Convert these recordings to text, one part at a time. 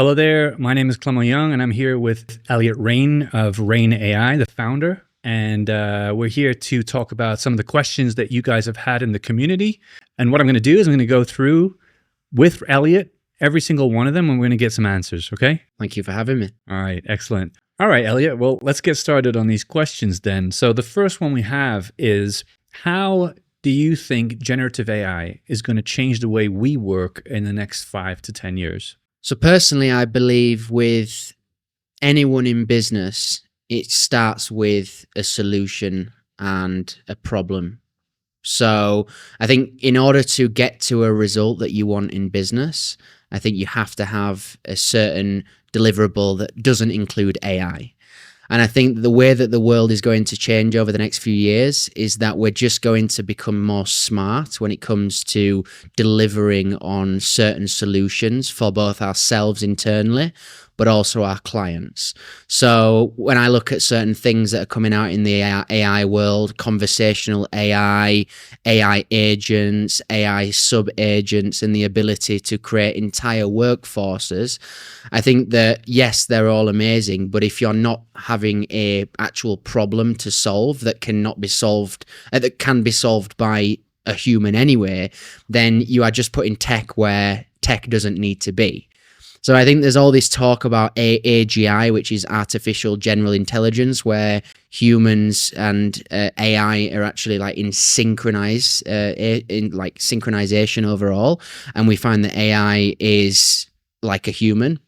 Hello there. My name is Clement Young, and I'm here with Elliott Rayne of Rayne AI, the founder. And we're here to talk about some of the questions that you guys have had in the community. And what I'm going to do is I'm going to go through with Elliott every single one of them, and we're going to get some answers. Okay? Thank you for having me. All right. Excellent. All right, Elliott. Well, let's get started on these questions then. So the first one we have is, how do you think generative AI is going to change the way we work in the next 5 to 10 years? So personally, I believe with anyone in business, it starts with a solution and a problem. So I think in order to get to a result that you want in business, I think you have to have a certain deliverable that doesn't include AI. And I think the way that the world is going to change over the next few years is that we're just going to become more smart when it comes to delivering on certain solutions for both ourselves internally, but also our clients. So when I look at certain things that are coming out in the AI world, conversational AI, AI agents, AI sub-agents, and the ability to create entire workforces, I think that, yes, they're all amazing, but if you're not having a actual problem to solve that cannot be solved, that can be solved by a human anyway, then you are just putting tech where tech doesn't need to be. So I think there's all this talk about AGI, which is artificial general intelligence, where humans and AI are actually like in synchronization overall, and we find that AI is like a human.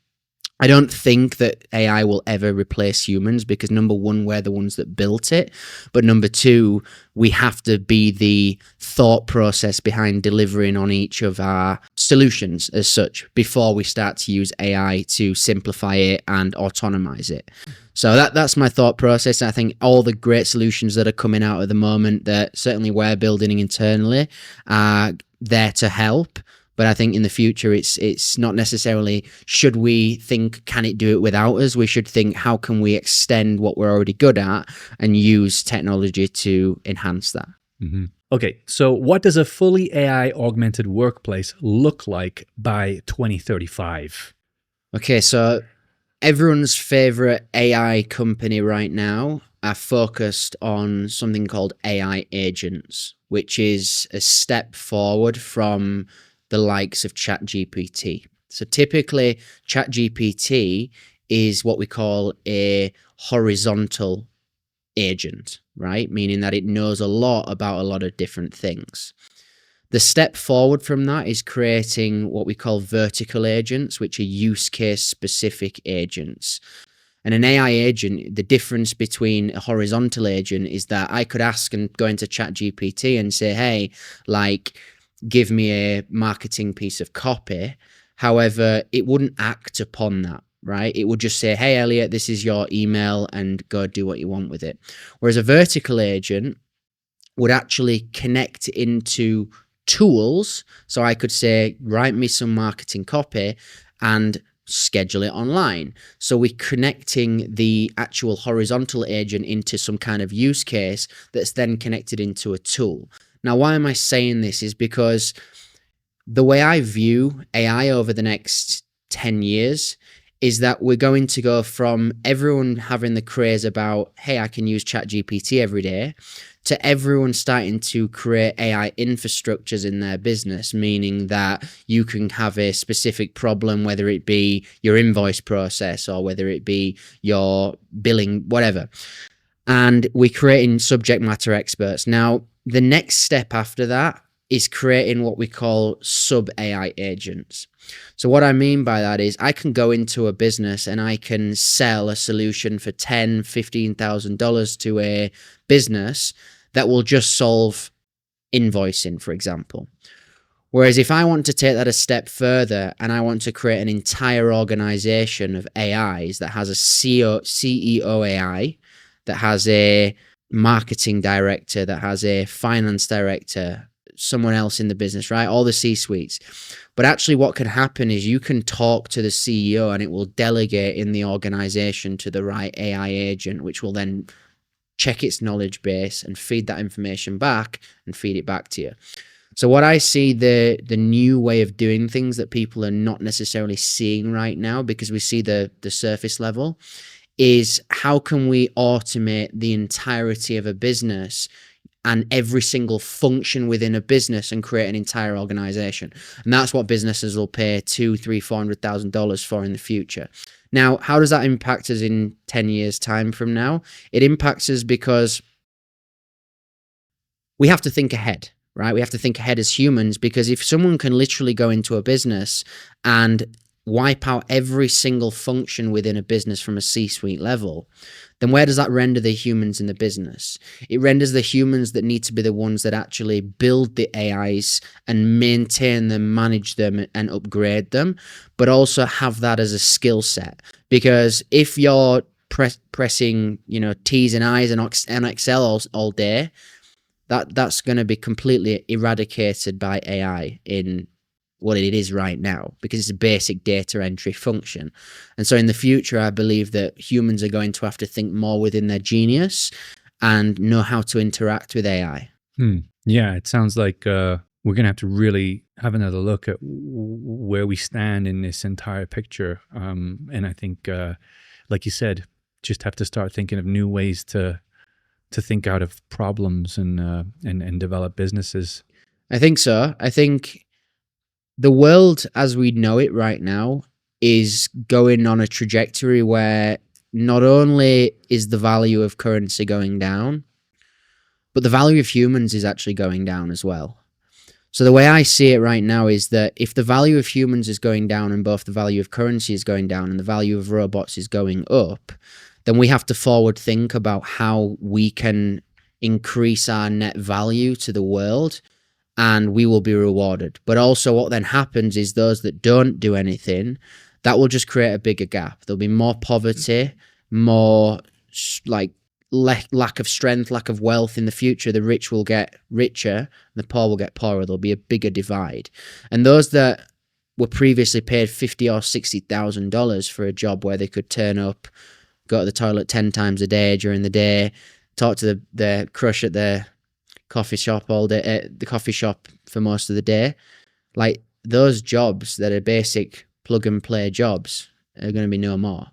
I don't think that AI will ever replace humans because, number one, we're the ones that built it. But number two, we have to be the thought process behind delivering on each of our solutions as such before we start to use AI to simplify it and autonomize it. So that's my thought process. I think all the great solutions that are coming out at the moment that certainly we're building internally are there to help. But I think in the future, it's not necessarily should we think, can it do it without us? We should think, how can we extend what we're already good at and use technology to enhance that? Mm-hmm. Okay, so what does a fully AI augmented workplace look like by 2035? Okay, so everyone's favorite AI company right now are focused on something called AI agents, which is a step forward from the likes of ChatGPT. So typically, ChatGPT is what we call a horizontal agent, right? Meaning that it knows a lot about a lot of different things. The step forward from that is creating what we call vertical agents, which are use case specific agents. And an AI agent, the difference between a horizontal agent is that I could ask and go into ChatGPT and say, hey, like, give me a marketing piece of copy. However, it wouldn't act upon that, right? It would just say, hey, Elliot, this is your email and go do what you want with it. Whereas a vertical agent would actually connect into tools. So I could say, write me some marketing copy and schedule it online. So we're connecting the actual horizontal agent into some kind of use case that's then connected into a tool. Now, why am I saying this is because the way I view AI over the next 10 years is that we're going to go from everyone having the craze about, hey, I can use ChatGPT every day, to everyone starting to create AI infrastructures in their business, meaning that you can have a specific problem, whether it be your invoice process or whether it be your billing, whatever. And we're creating subject matter experts. Now, the next step after that is creating what we call sub-AI agents. So what I mean by that is I can go into a business and I can sell a solution for $10,000, $15,000 to a business that will just solve invoicing, for example. Whereas if I want to take that a step further and I want to create an entire organization of AIs that has a CEO AI, that has a marketing director, that has a finance director, someone else in the business, right? All the C-suites. But actually what can happen is you can talk to the CEO and it will delegate in the organization to the right AI agent, which will then check its knowledge base and feed that information back and feed it back to you. So what I see the new way of doing things that people are not necessarily seeing right now, because we see the surface level, is how can we automate the entirety of a business and every single function within a business and create an entire organization. And that's what businesses will pay $200,000, $300,000, $400,000 for in the future. Now, how does that impact us in 10 years time from now? It impacts us because we have to think ahead, right? We have to think ahead as humans, because if someone can literally go into a business and wipe out every single function within a business from a C-suite level, then where does that render the humans in the business? It renders the humans that need to be the ones that actually build the AIs and maintain them, manage them, and upgrade them, but also have that as a skill set. Because if you're pressing, T's and I's and Excel all day, that's going to be completely eradicated by AI in what it is right now, because it's a basic data entry function. And so in the future, I believe that humans are going to have to think more within their genius and know how to interact with AI. Yeah, it sounds like we're going to have to really have another look at where we stand in this entire picture. And I think, like you said, just have to start thinking of new ways to think out of problems and develop businesses. I think so. I think the world as we know it right now is going on a trajectory where not only is the value of currency going down, but the value of humans is actually going down as well. So the way I see it right now is that if the value of humans is going down and both the value of currency is going down and the value of robots is going up, then we have to forward think about how we can increase our net value to the world, and we will be rewarded. But also what then happens is those that don't do anything, that will just create a bigger gap. There'll be more poverty, more lack of strength, lack of wealth in the future. The rich will get richer and the poor will get poorer. There'll be a bigger divide. And those that were previously paid $50,000 or $60,000 for a job where they could turn up, go to the toilet 10 times a day during the day, talk to the crush at the coffee shop all day, at the coffee shop for most of the day, like those jobs that are basic plug and play jobs are going to be no more.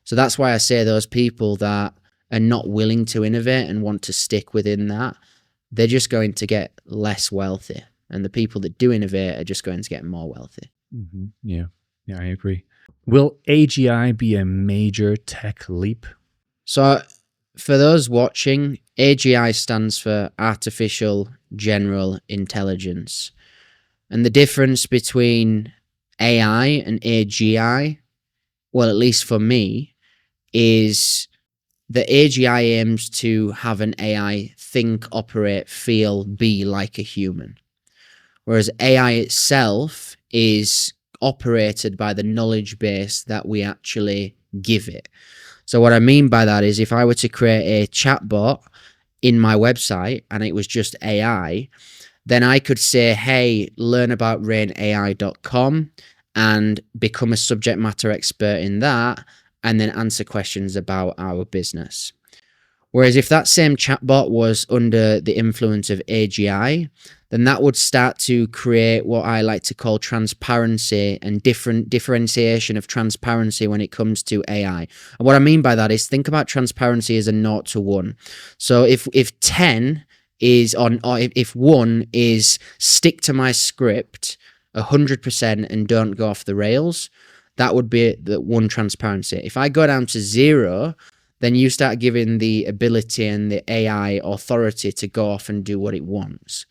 So that's why I say those people that are not willing to innovate and want to stick within that, they're just going to get less wealthy, and the people that do innovate are just going to get more wealthy. Mm-hmm. Yeah, I agree. Will AGI be a major tech leap? So for those watching, AGI stands for Artificial General Intelligence. And the difference between AI and AGI, well, at least for me, is that AGI aims to have an AI think, operate, feel, be like a human. Whereas AI itself is operated by the knowledge base that we actually give it. So what I mean by that is if I were to create a chatbot in my website and it was just AI, then I could say, hey, learn about raineai.com and become a subject matter expert in that, and then answer questions about our business. Whereas if that same chatbot was under the influence of AGI, then that would start to create what I like to call transparency and differentiation of transparency when it comes to AI. And what I mean by that is think about transparency as a 0 to 1. So if 10 is on, or if 1 is stick to my script 100% and don't go off the rails, that would be the 1 transparency. If I go down to 0, then you start giving the ability and the AI authority to go off and do what it wants.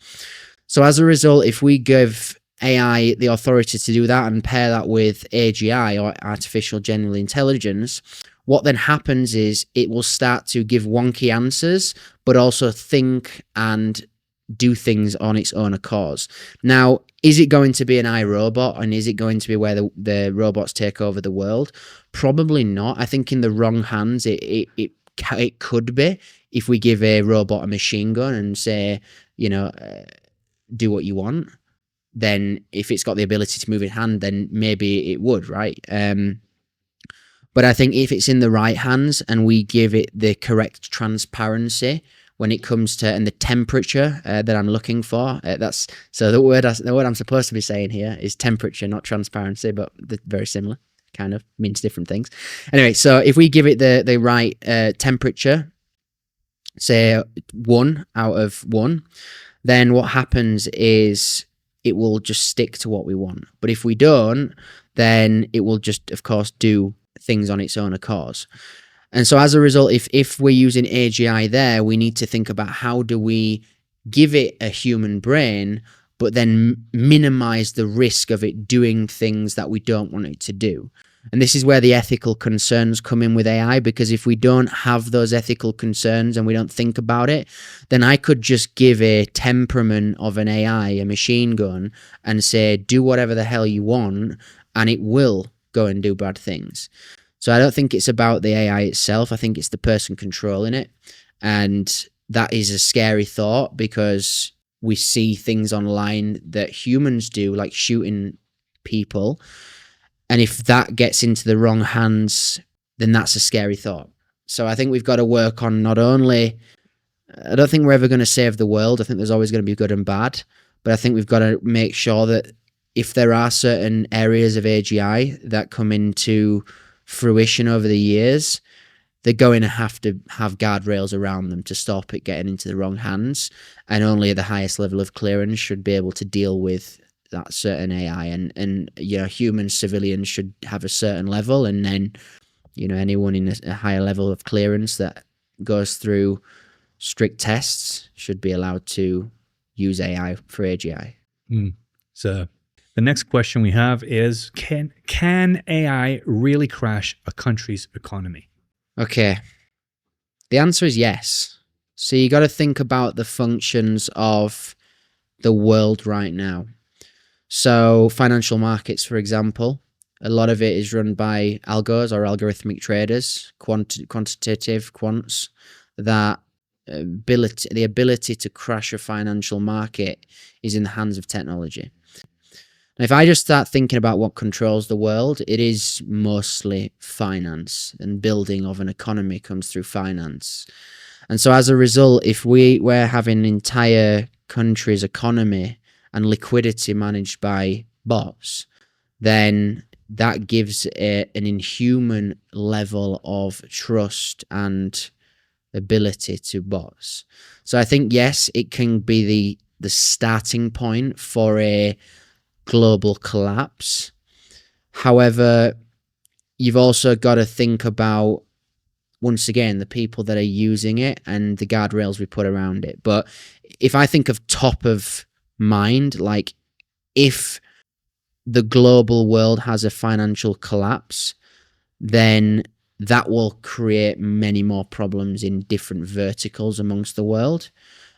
So as a result, if we give AI the authority to do that and pair that with AGI, or Artificial General Intelligence, what then happens is it will start to give wonky answers, but also think and do things on its own accord. Now, is it going to be an iRobot, and is it going to be where the robots take over the world? Probably not. I think in the wrong hands, it could be, if we give a robot a machine gun and say, do what you want. Then if it's got the ability to move its hand, then maybe it would, right? But I think if it's in the right hands and we give it the correct transparency when it comes to, and the temperature that I'm looking for. That's so the word I'm supposed to be saying here is temperature, not transparency, but they're very similar. Kind of means different things. Anyway, so if we give it the right temperature, say 1 out of 1, then what happens is it will just stick to what we want. But if we don't, then it will just, of course, do things on its own accord. And so as a result, if we're using AGI there, we need to think about how do we give it a human brain, but then minimize the risk of it doing things that we don't want it to do. And this is where the ethical concerns come in with AI, because if we don't have those ethical concerns and we don't think about it, then I could just give a temperament of an AI, a machine gun, and say, do whatever the hell you want, and it will go and do bad things. So I don't think it's about the AI itself. I think it's the person controlling it. And that is a scary thought, because we see things online that humans do, like shooting people. And if that gets into the wrong hands, then that's a scary thought. So I think we've got to work on not only, I don't think we're ever going to save the world. I think there's always going to be good and bad. But I think we've got to make sure that if there are certain areas of AGI that come into fruition over the years, they're going to have guardrails around them to stop it getting into the wrong hands. And only the highest level of clearance should be able to deal with that certain AI, and human civilians should have a certain level, and then anyone in a higher level of clearance that goes through strict tests should be allowed to use AI for AGI. So the next question we have is, can AI really crash a country's economy? Okay, the answer is yes. So you got to think about the functions of the world right now. So financial markets, for example, a lot of it is run by algos or algorithmic traders, quantitative quants. That the ability to crash a financial market is in the hands of technology. Now, if I just start thinking about what controls the world, it is mostly finance, and building of an economy comes through finance. And so as a result, if we're having an entire country's economy and liquidity managed by bots, then that gives an inhuman level of trust and ability to bots. So I think, yes, it can be the starting point for a global collapse. However, you've also got to think about, once again, the people that are using it and the guardrails we put around it. But if I think of top of mind, like if the global world has a financial collapse, then that will create many more problems in different verticals amongst the world.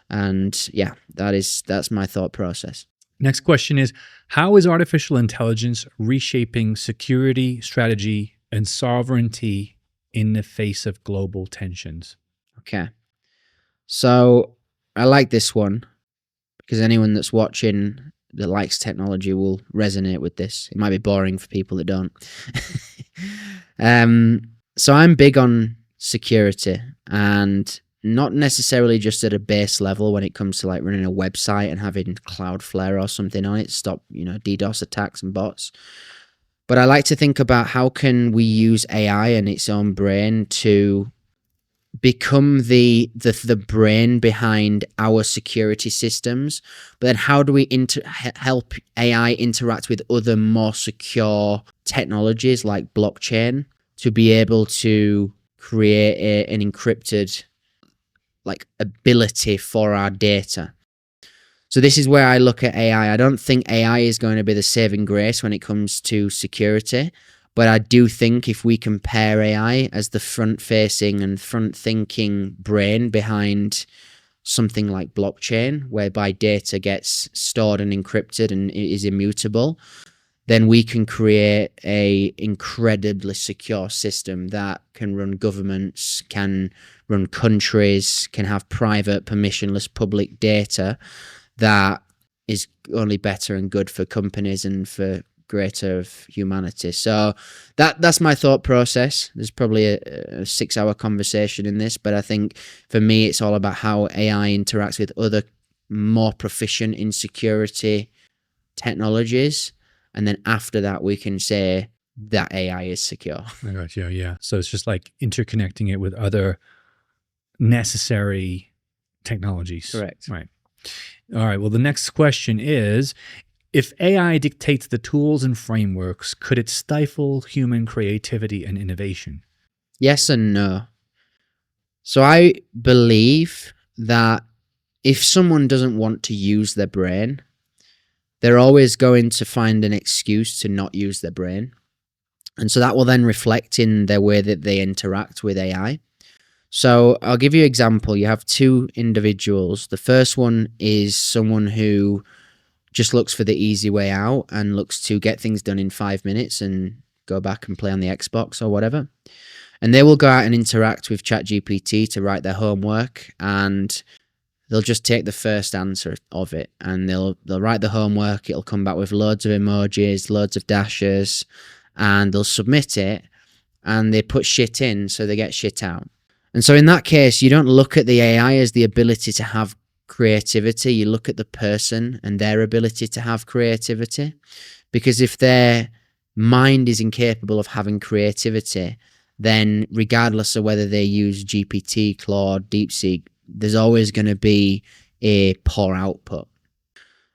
And yeah, that's my thought process. Next question is, how is artificial intelligence reshaping security, strategy, and sovereignty in the face of global tensions? Okay. So I like this one, because anyone that's watching that likes technology will resonate with this. It might be boring for people that don't. So I'm big on security, and not necessarily just at a base level when it comes to like running a website and having Cloudflare or something on it, stop, DDoS attacks and bots. But I like to think about how can we use AI and its own brain to become the brain behind our security systems, but then how do we help AI interact with other more secure technologies like blockchain to be able to create an encrypted ability for our data? So this is where I look at AI. I don't think AI is going to be the saving grace when it comes to security. But I do think if we compare AI as the front-facing and front-thinking brain behind something like blockchain, whereby data gets stored and encrypted and is immutable, then we can create a incredibly secure system that can run governments, can run countries, can have private, permissionless public data that is only better and good for companies and for greater of humanity. So that's my thought process. There's probably a 6-hour conversation in this, but I think for me it's all about how AI interacts with other more proficient in security technologies, and then after that we can say that AI is secure. I got you. Yeah. So it's just like interconnecting it with other necessary technologies. Correct. Right. All right. Well, the next question is, if AI dictates the tools and frameworks, could it stifle human creativity and innovation? Yes and no. So I believe that if someone doesn't want to use their brain, they're always going to find an excuse to not use their brain. And so that will then reflect in their way that they interact with AI. So I'll give you an example. You have two individuals. The first one is someone who just looks for the easy way out and looks to get things done in 5 minutes and go back and play on the Xbox or whatever. And they will go out and interact with ChatGPT to write their homework, and they'll just take the first answer of it and they'll write the homework. It'll come back with loads of emojis, loads of dashes, and they'll submit it and they put shit in, so they get shit out. And so in that case, you don't look at the AI as the ability to have creativity. You look at the person and their ability to have creativity. Because if their mind is incapable of having creativity, then regardless of whether they use GPT, Claude, DeepSeek, there's always going to be a poor output.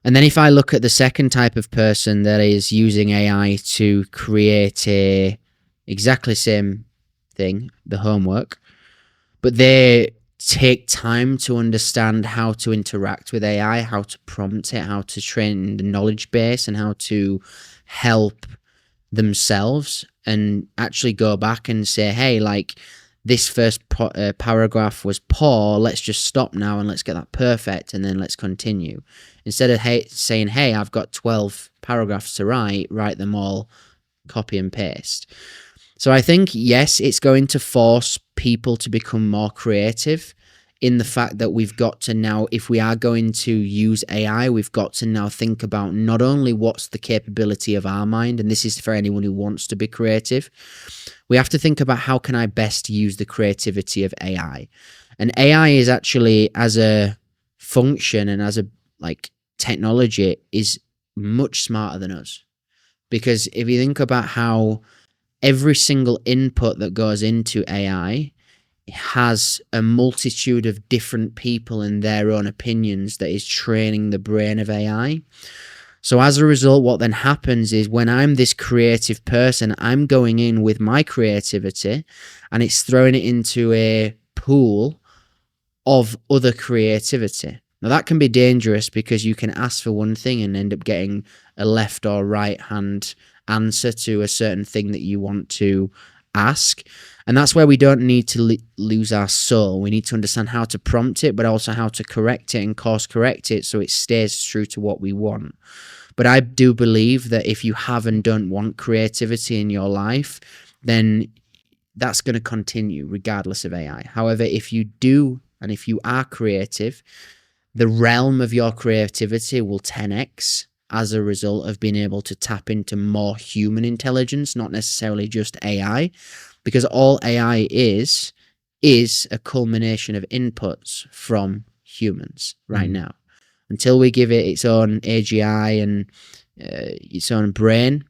And then if I look at the second type of person that is using AI to create a exactly same thing, the homework, but they take time to understand how to interact with AI, how to prompt it, how to train the knowledge base, and how to help themselves and actually go back and say, hey, like, this first paragraph was poor, let's just stop now and let's get that perfect and then let's continue. Instead of saying, hey, I've got 12 paragraphs to write them all, copy and paste. So I think, yes, it's going to force people to become more creative in the fact that we've got to now, if we are going to use AI, we've got to now think about not only what's the capability of our mind, and this is for anyone who wants to be creative, we have to think about how can I best use the creativity of AI. And AI is actually, as a function and as a technology, is much smarter than us. Because if you think about how every single input that goes into AI has a multitude of different people and their own opinions that is training the brain of AI. So as a result, what then happens is when I'm this creative person, I'm going in with my creativity and it's throwing it into a pool of other creativity. Now that can be dangerous because you can ask for one thing and end up getting a left or right hand answer to a certain thing that you want to ask. And that's where we don't need to lose our soul. We need to understand how to prompt it, but also how to correct it and course correct it so it stays true to what we want. But I do believe that if you have and don't want creativity in your life, then that's going to continue regardless of AI. However, if you do, and if you are creative, the realm of your creativity will 10x as a result of being able to tap into more human intelligence, not necessarily just AI, because all AI is a culmination of inputs from humans right now. Until we give it its own AGI and its own brain,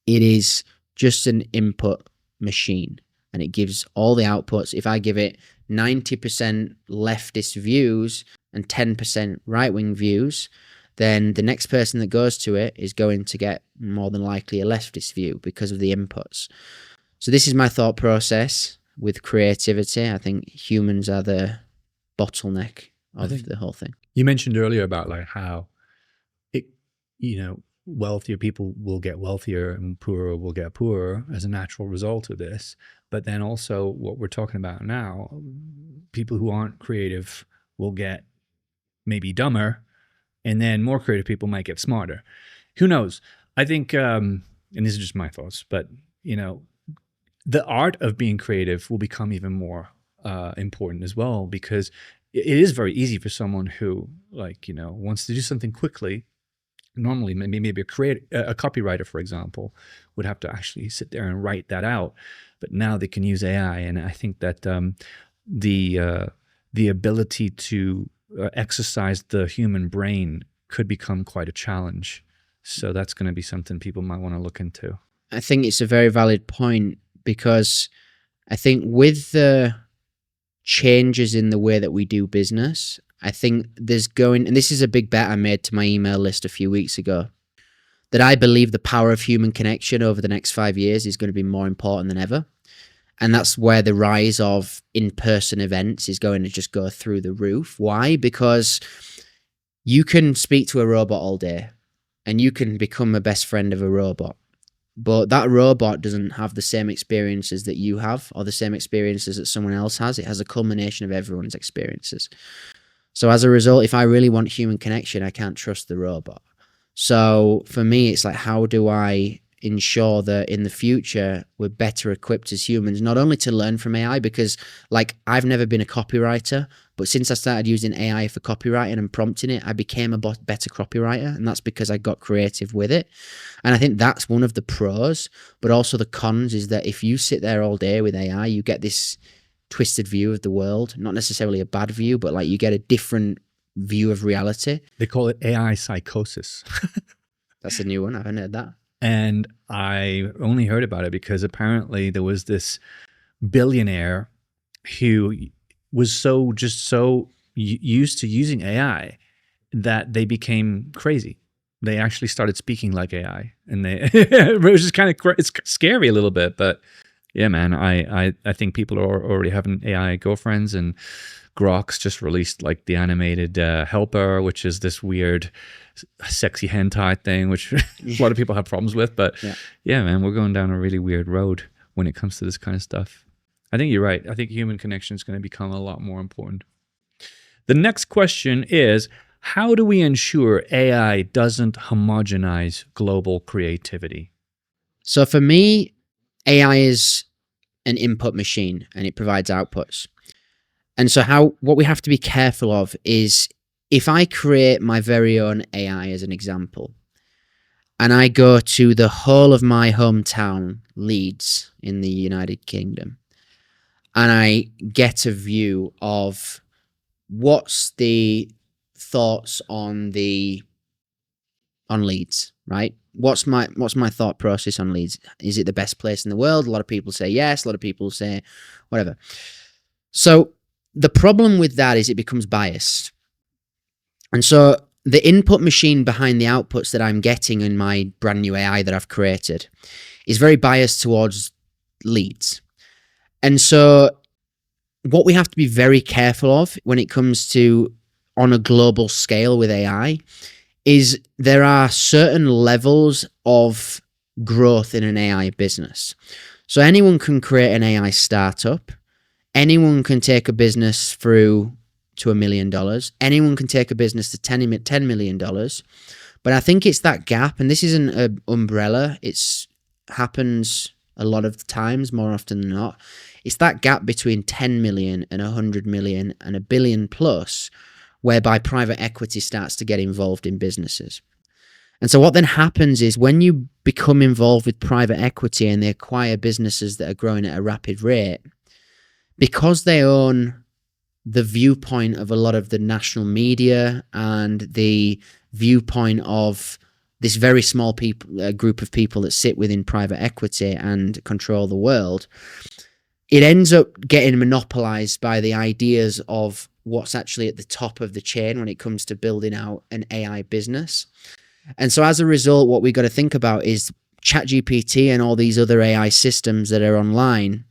it is just an input machine, and it gives all the outputs. If I give it 90% leftist views and 10% right-wing views, then the next person that goes to it is going to get more than likely a leftist view because of the inputs. So this is my thought process with creativity. I think humans are the bottleneck of the whole thing. You mentioned earlier about like how wealthier people will get wealthier and poorer will get poorer as a natural result of this. But then also what we're talking about now, people who aren't creative will get maybe dumber, and then more creative people might get smarter. Who knows? I think, and this is just my thoughts, but the art of being creative will become even more important as well, because it is very easy for someone who wants to do something quickly. normally maybe a copywriter, for example, would have to actually sit there and write that out. But now they can use AI, and I think that the ability to exercise the human brain could become quite a challenge. So that's going to be something people might want to look into. I think it's a very valid point, because I think with the changes in the way that we do business, I think and this is a big bet I made to my email list a few weeks ago, that I believe the power of human connection over the next 5 years is going to be more important than ever. And that's where the rise of in-person events is going to just go through the roof. Why? Because you can speak to a robot all day and you can become a best friend of a robot. But that robot doesn't have the same experiences that you have, or the same experiences that someone else has. It has a culmination of everyone's experiences. So as a result, if I really want human connection, I can't trust the robot. So for me, it's like, how do I ensure that in the future we're better equipped as humans, not only to learn from AI, because like I've never been a copywriter, but since I started using AI for copywriting and prompting it, I became a better copywriter, and that's because I got creative with it. And I think that's one of the pros, but also the cons is that if you sit there all day with AI, you get this twisted view of the world, not necessarily a bad view, but like you get a different view of reality. They call it AI psychosis. That's a new one. I haven't heard that. And I only heard about it because apparently there was this billionaire who was so used to using AI that they became crazy. They actually started speaking like AI, and it was just kind of it's scary a little bit. But yeah, man, I think people are already having AI girlfriends, and Grok's just released like the animated helper, which is this weird sexy hentai thing, which a lot of people have problems with. But yeah, man, we're going down a really weird road when it comes to this kind of stuff. I think you're right. I think human connection is going to become a lot more important. The next question is, how do we ensure AI doesn't homogenize global creativity? So for me, AI is an input machine and it provides outputs. And so what we have to be careful of is, if I create my very own AI as an example, and I go to the whole of my hometown, Leeds, in the United Kingdom, and I get a view of what's the thoughts on Leeds, right? What's my thought process on Leeds? Is it the best place in the world? A lot of people say yes, a lot of people say whatever. So the problem with that is it becomes biased. And so the input machine behind the outputs that I'm getting in my brand new AI that I've created is very biased towards Leeds. And so what we have to be very careful of when it comes to on a global scale with AI is there are certain levels of growth in an AI business. So anyone can create an AI startup. Anyone can take a business through to $1 million. Anyone can take a business to $10 million. But I think it's that gap, and this isn't an umbrella. It happens a lot of times, more often than not. It's that gap between 10 million and 100 million and $1 billion plus, whereby private equity starts to get involved in businesses. And so what then happens is, when you become involved with private equity and they acquire businesses that are growing at a rapid rate, because they own the viewpoint of a lot of the national media and the viewpoint of this very small group of people that sit within private equity and control the world, it ends up getting monopolized by the ideas of what's actually at the top of the chain when it comes to building out an AI business. And so as a result, what we've got to think about is ChatGPT and all these other AI systems that are online,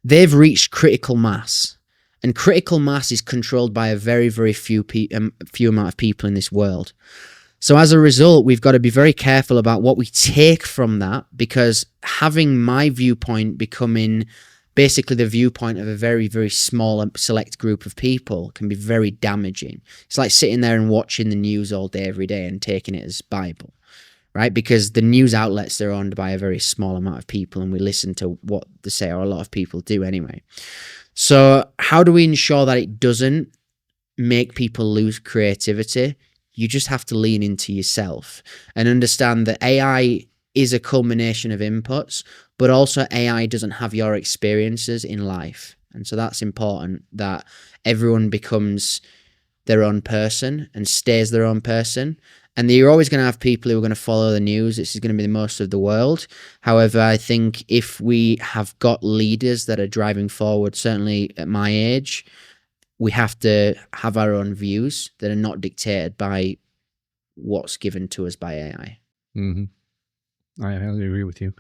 they've reached critical mass. And critical mass is controlled by a very, very few amount of people in this world. So as a result, we've got to be very careful about what we take from that, because having my viewpoint becoming basically the viewpoint of a very, very small select group of people can be very damaging. It's like sitting there and watching the news all day, every day, and taking it as Bible, right? Because the news outlets are owned by a very small amount of people, and we listen to what they say, or a lot of people do anyway. So how do we ensure that it doesn't make people lose creativity? you just have to lean into yourself and understand that AI is a culmination of inputs, but also AI doesn't have your experiences in life. And so that's important, that everyone becomes their own person and stays their own person. And you're always going to have people who are going to follow the news. This is going to be the most of the world. However, I think if we have got leaders that are driving forward, certainly at my age, we have to have our own views that are not dictated by what's given to us by AI. Mm-hmm. I highly agree with you.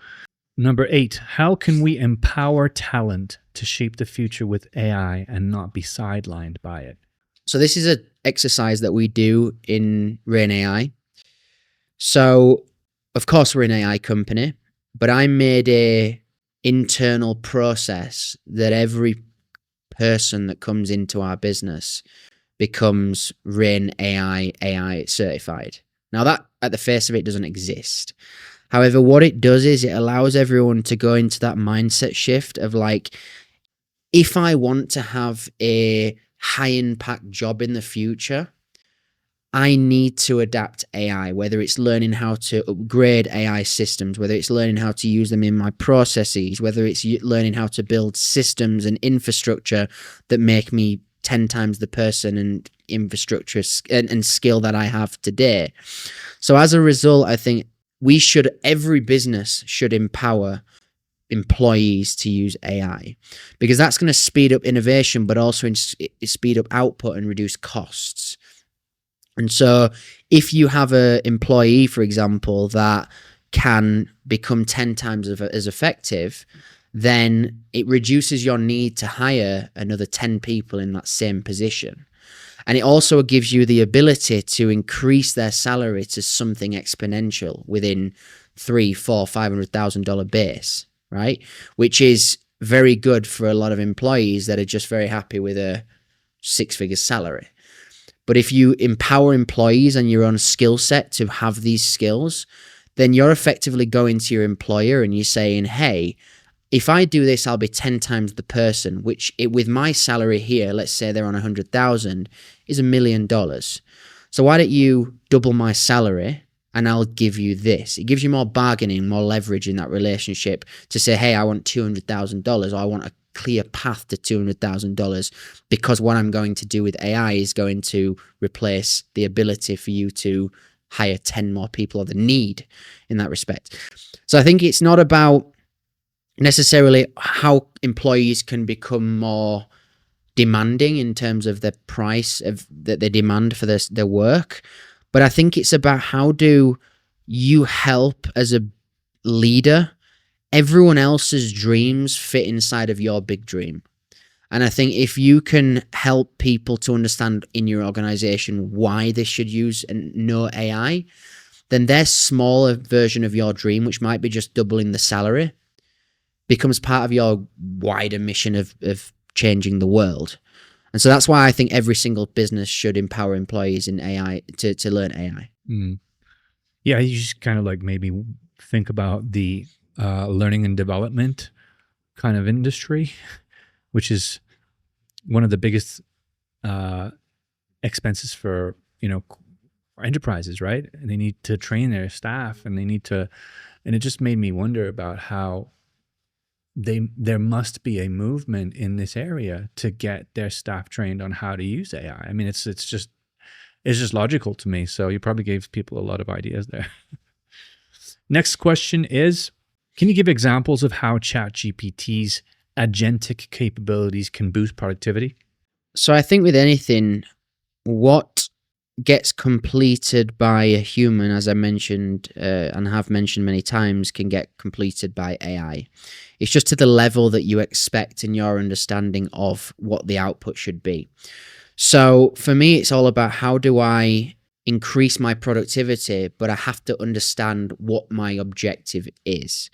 Number 8, how can we empower talent to shape the future with AI and not be sidelined by it? So this is an exercise that we do in Rayne AI. So, of course, we're an AI company, but I made a internal process that every person that comes into our business becomes Rayne AI certified. Now, that at the face of it doesn't exist. However, what it does is it allows everyone to go into that mindset shift of like, if I want to have a high impact job in the future, I need to adapt AI, whether it's learning how to upgrade AI systems, whether it's learning how to use them in my processes, whether it's learning how to build systems and infrastructure that make me 10 times the person and infrastructure and skill that I have today. So as a result, I think every business should empower employees to use AI, because that's going to speed up innovation, but also speed up output and reduce costs. And so if you have an employee, for example, that can become 10 times as effective, then it reduces your need to hire another 10 people in that same position. And it also gives you the ability to increase their salary to something exponential within $300,000, $400,000, $500,000 base, right? Which is very good for a lot of employees that are just very happy with a 6-figure salary. But if you empower employees and your own skill set to have these skills, then you're effectively going to your employer and you're saying, hey, if I do this, I'll be 10 times the person, which with my salary here, let's say they're on 100,000, is $1 million. So why don't you double my salary and I'll give you this? It gives you more bargaining, more leverage in that relationship to say, hey, I want $200,000, or I want a clear path to $200,000, because what I'm going to do with AI is going to replace the ability for you to hire 10 more people, or the need in that respect. So I think it's not about necessarily how employees can become more demanding in terms of the price of that they demand for their work, but I think it's about how do you help as a leader everyone else's dreams fit inside of your big dream. And I think if you can help people to understand in your organization why they should use and know AI, then their smaller version of your dream, which might be just doubling the salary, becomes part of your wider mission of changing the world. And so that's why I think every single business should empower employees in AI to learn AI. Mm. Yeah, you just kind of like maybe think about the learning and development kind of industry, which is one of the biggest expenses for enterprises, right? And they need to train their staff, and and it just made me wonder about how there must be a movement in this area to get their staff trained on how to use AI. I mean, it's just logical to me. So you probably gave people a lot of ideas there. Next question is, can you give examples of how ChatGPT's agentic capabilities can boost productivity? So I think with anything, what gets completed by a human, as I mentioned and have mentioned many times, can get completed by AI. It's just to the level that you expect in your understanding of what the output should be. So for me, it's all about how do I increase my productivity, but I have to understand what my objective is.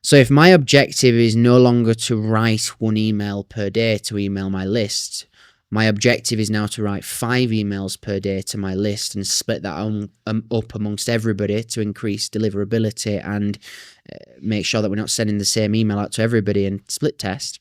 So if my objective is no longer to write 1 email per day to email my list, my objective is now to write 5 emails per day to my list and split that up amongst everybody to increase deliverability and make sure that we're not sending the same email out to everybody and split test.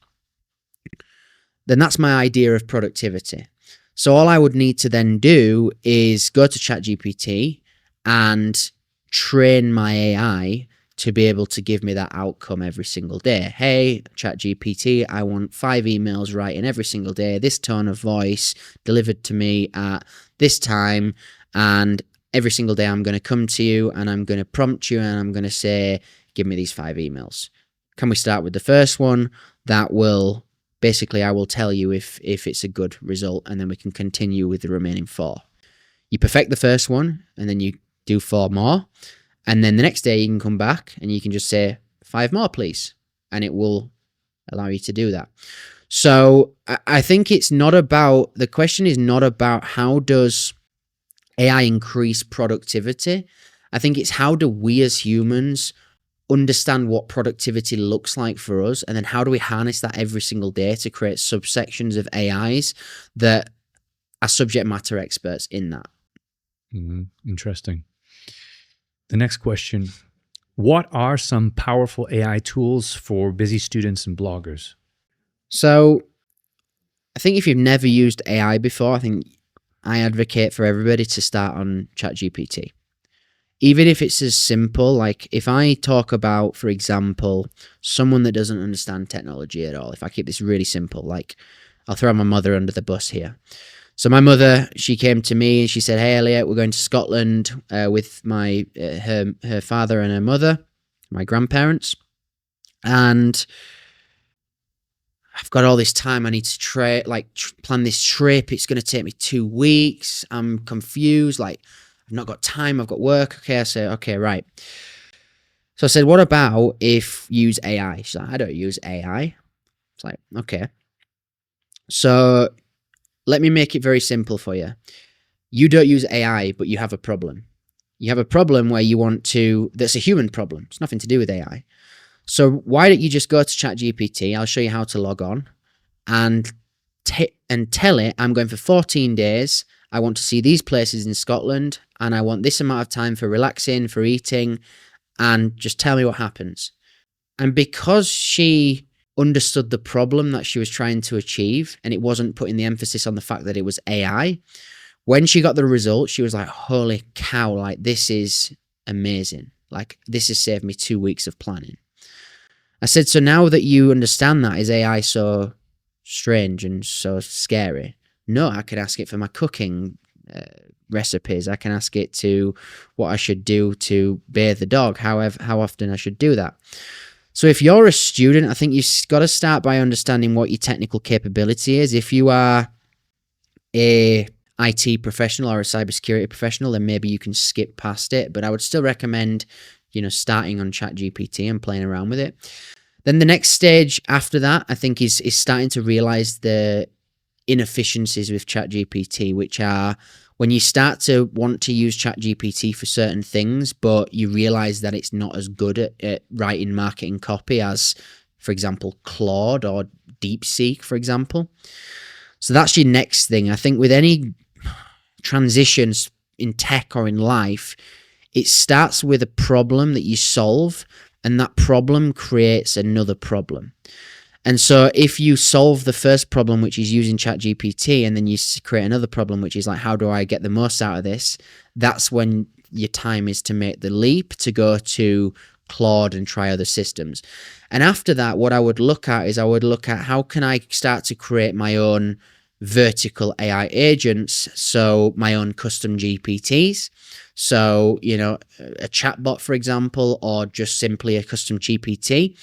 Then that's my idea of productivity. So all I would need to then do is go to ChatGPT and train my AI to be able to give me that outcome every single day. Hey, ChatGPT, I want 5 emails writing every single day, this tone of voice delivered to me at this time, and every single day I'm going to come to you and I'm going to prompt you and I'm going to say, give me these 5 emails. Can we start with the first one? That will basically, I will tell you if it's a good result, and then we can continue with the remaining 4. You perfect the first one, and then you do 4 more. And then the next day you can come back and you can just say 5 more, please. And it will allow you to do that. So I think the question is not about how does AI increase productivity. I think it's how do we as humans understand what productivity looks like for us, and then how do we harness that every single day to create subsections of AIs that are subject matter experts in that. Interesting. The next question, what are some powerful AI tools for busy students and bloggers? So I think if you've never used AI before, I think I advocate for everybody to start on ChatGPT. Even if it's as simple, like if I talk about, for example, someone that doesn't understand technology at all, if I keep this really simple, like I'll throw my mother under the bus here. So my mother, she came to me and she said, hey, Elliott, we're going to Scotland with her father and her mother, my grandparents. And I've got all this time. I need to plan this trip. It's going to take me 2 weeks. I'm confused. Like, I've not got time. I've got work. Okay, I said, okay, right. So I said, what about if you use AI? She's like, I don't use AI. It's like, okay. So let me make it very simple for you. You don't use AI, but you have a problem. You have a problem where that's a human problem. It's nothing to do with AI. So why don't you just go to ChatGPT? I'll show you how to log on and tell it, I'm going for 14 days. I want to see these places in Scotland and I want this amount of time for relaxing, for eating, and just tell me what happens. And because she understood the problem that she was trying to achieve and it wasn't putting the emphasis on the fact that it was AI, when she got the result, she was like, holy cow, like this is amazing. Like this has saved me 2 weeks of planning. I said, so now that you understand that, is AI so strange and so scary? No, I can ask it for my cooking recipes. I can ask it to what I should do to bathe the dog, how often I should do that. So if you're a student, I think you've got to start by understanding what your technical capability is. If you are a IT professional or a cybersecurity professional, then maybe you can skip past it. But I would still recommend, starting on ChatGPT and playing around with it. Then the next stage after that, I think, is starting to realize the inefficiencies with ChatGPT, which are when you start to want to use ChatGPT for certain things, but you realize that it's not as good at writing marketing copy as, for example, Claude or DeepSeek, for example. So that's your next thing. I think with any transitions in tech or in life, it starts with a problem that you solve, and that problem creates another problem. And so if you solve the first problem, which is using ChatGPT, and then you create another problem, which is like, how do I get the most out of this? That's when your time is to make the leap to go to Claude and try other systems. And after that, what I would look at is how can I start to create my own vertical AI agents, so my own custom GPTs. So, a chatbot, for example, or just simply a custom GPT,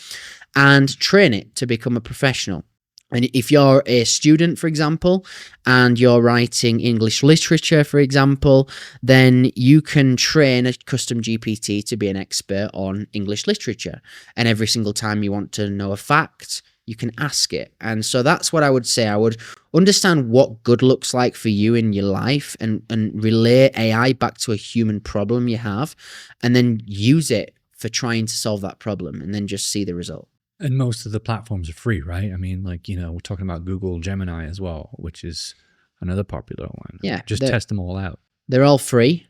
and train it to become a professional. And if you're a student, for example, and you're writing English literature, for example, then you can train a custom GPT to be an expert on English literature. And every single time you want to know a fact, you can ask it. And so that's what I would say. I would understand what good looks like for you in your life and relay AI back to a human problem you have, and then use it for trying to solve that problem, and then just see the result. And most of the platforms are free, right? I mean, we're talking about Google Gemini as well, which is another popular one. Yeah. Just test them all out. They're all free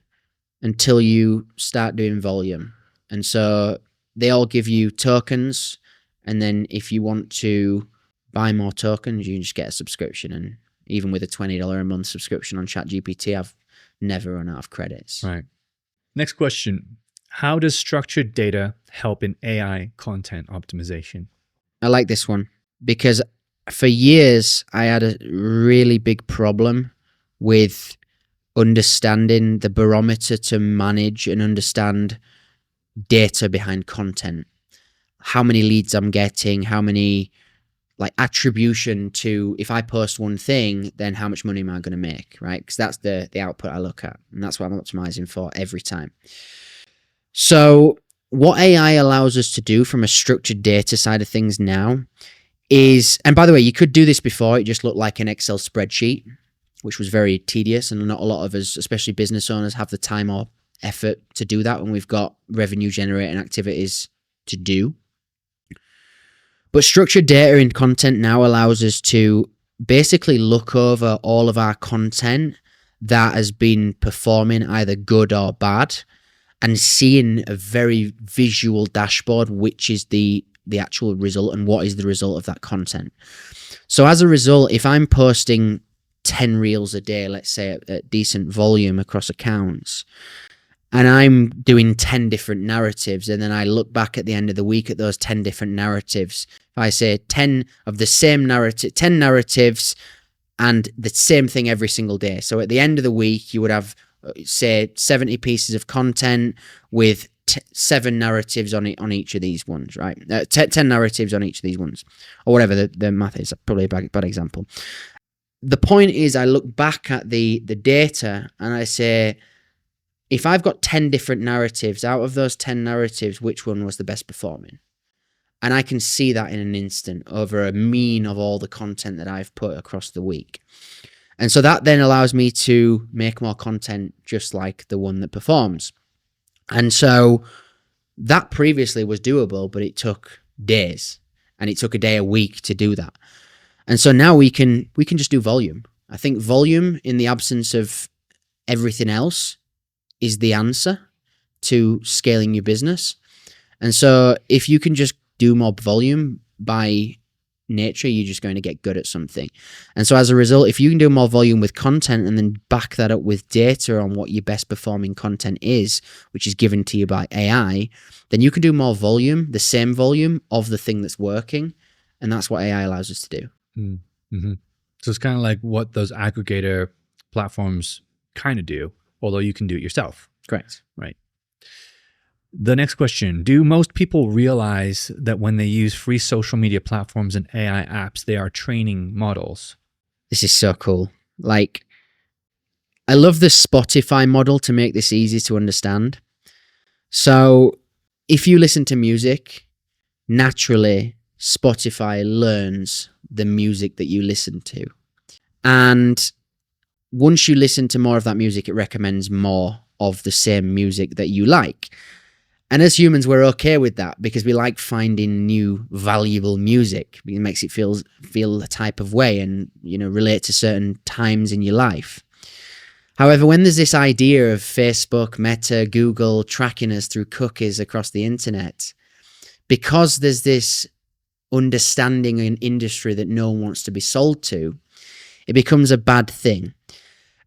until you start doing volume. And so they all give you tokens. And then if you want to buy more tokens, you just get a subscription, and even with a $20 a month subscription on ChatGPT, I've never run out of credits. Right. Next question. How does structured data help in AI content optimization? I like this one because for years I had a really big problem with understanding the barometer to manage and understand data behind content. How many leads I'm getting, how many like attribution to if I post one thing, then how much money am I going to make, right? Because that's the output I look at, and that's what I'm optimizing for every time. So what AI allows us to do from a structured data side of things now is, and by the way, you could do this before, it just looked like an Excel spreadsheet, which was very tedious, and not a lot of us, especially business owners, have the time or effort to do that when we've got revenue generating activities to do. But structured data in content now allows us to basically look over all of our content that has been performing either good or bad and seeing a very visual dashboard, which is the actual result and what is the result of that content. So as a result, if I'm posting 10 reels a day, let's say at decent volume across accounts, and I'm doing 10 different narratives, and then I look back at the end of the week at those 10 different narratives, if I say 10 of the same narrative, 10 narratives and the same thing every single day. So at the end of the week, you would have, say, 70 pieces of content with 7 narratives on each of these ones, right? 10 narratives on each of these ones, or whatever the math is. Probably a bad example. The point is, I look back at the data and I say, if I've got 10 different narratives, out of those 10 narratives, which one was the best performing? And I can see that in an instant over a mean of all the content that I've put across the week. And so that then allows me to make more content just like the one that performs. And so that previously was doable, but it took days, and it took a day a week to do that. And so now we can just do volume. I think volume, in the absence of everything else, is the answer to scaling your business. And so if you can just do more volume, by nature, you're just going to get good at something. And so as a result, if you can do more volume with content and then back that up with data on what your best performing content is, which is given to you by AI, then you can do more volume, the same volume of the thing that's working. And that's what AI allows us to do. Mm-hmm. So it's kind of like what those aggregator platforms kind of do, although you can do it yourself. Correct. Right. The next question, do most people realize that when they use free social media platforms and AI apps, they are training models? This is so cool. Like, I love the Spotify model to make this easy to understand. So if you listen to music, naturally, Spotify learns the music that you listen to. And once you listen to more of that music, it recommends more of the same music that you like. And as humans, we're okay with that because we like finding new, valuable music. It makes it feel a type of way and, relate to certain times in your life. However, when there's this idea of Facebook, Meta, Google tracking us through cookies across the internet, because there's this understanding in industry that no one wants to be sold to, it becomes a bad thing.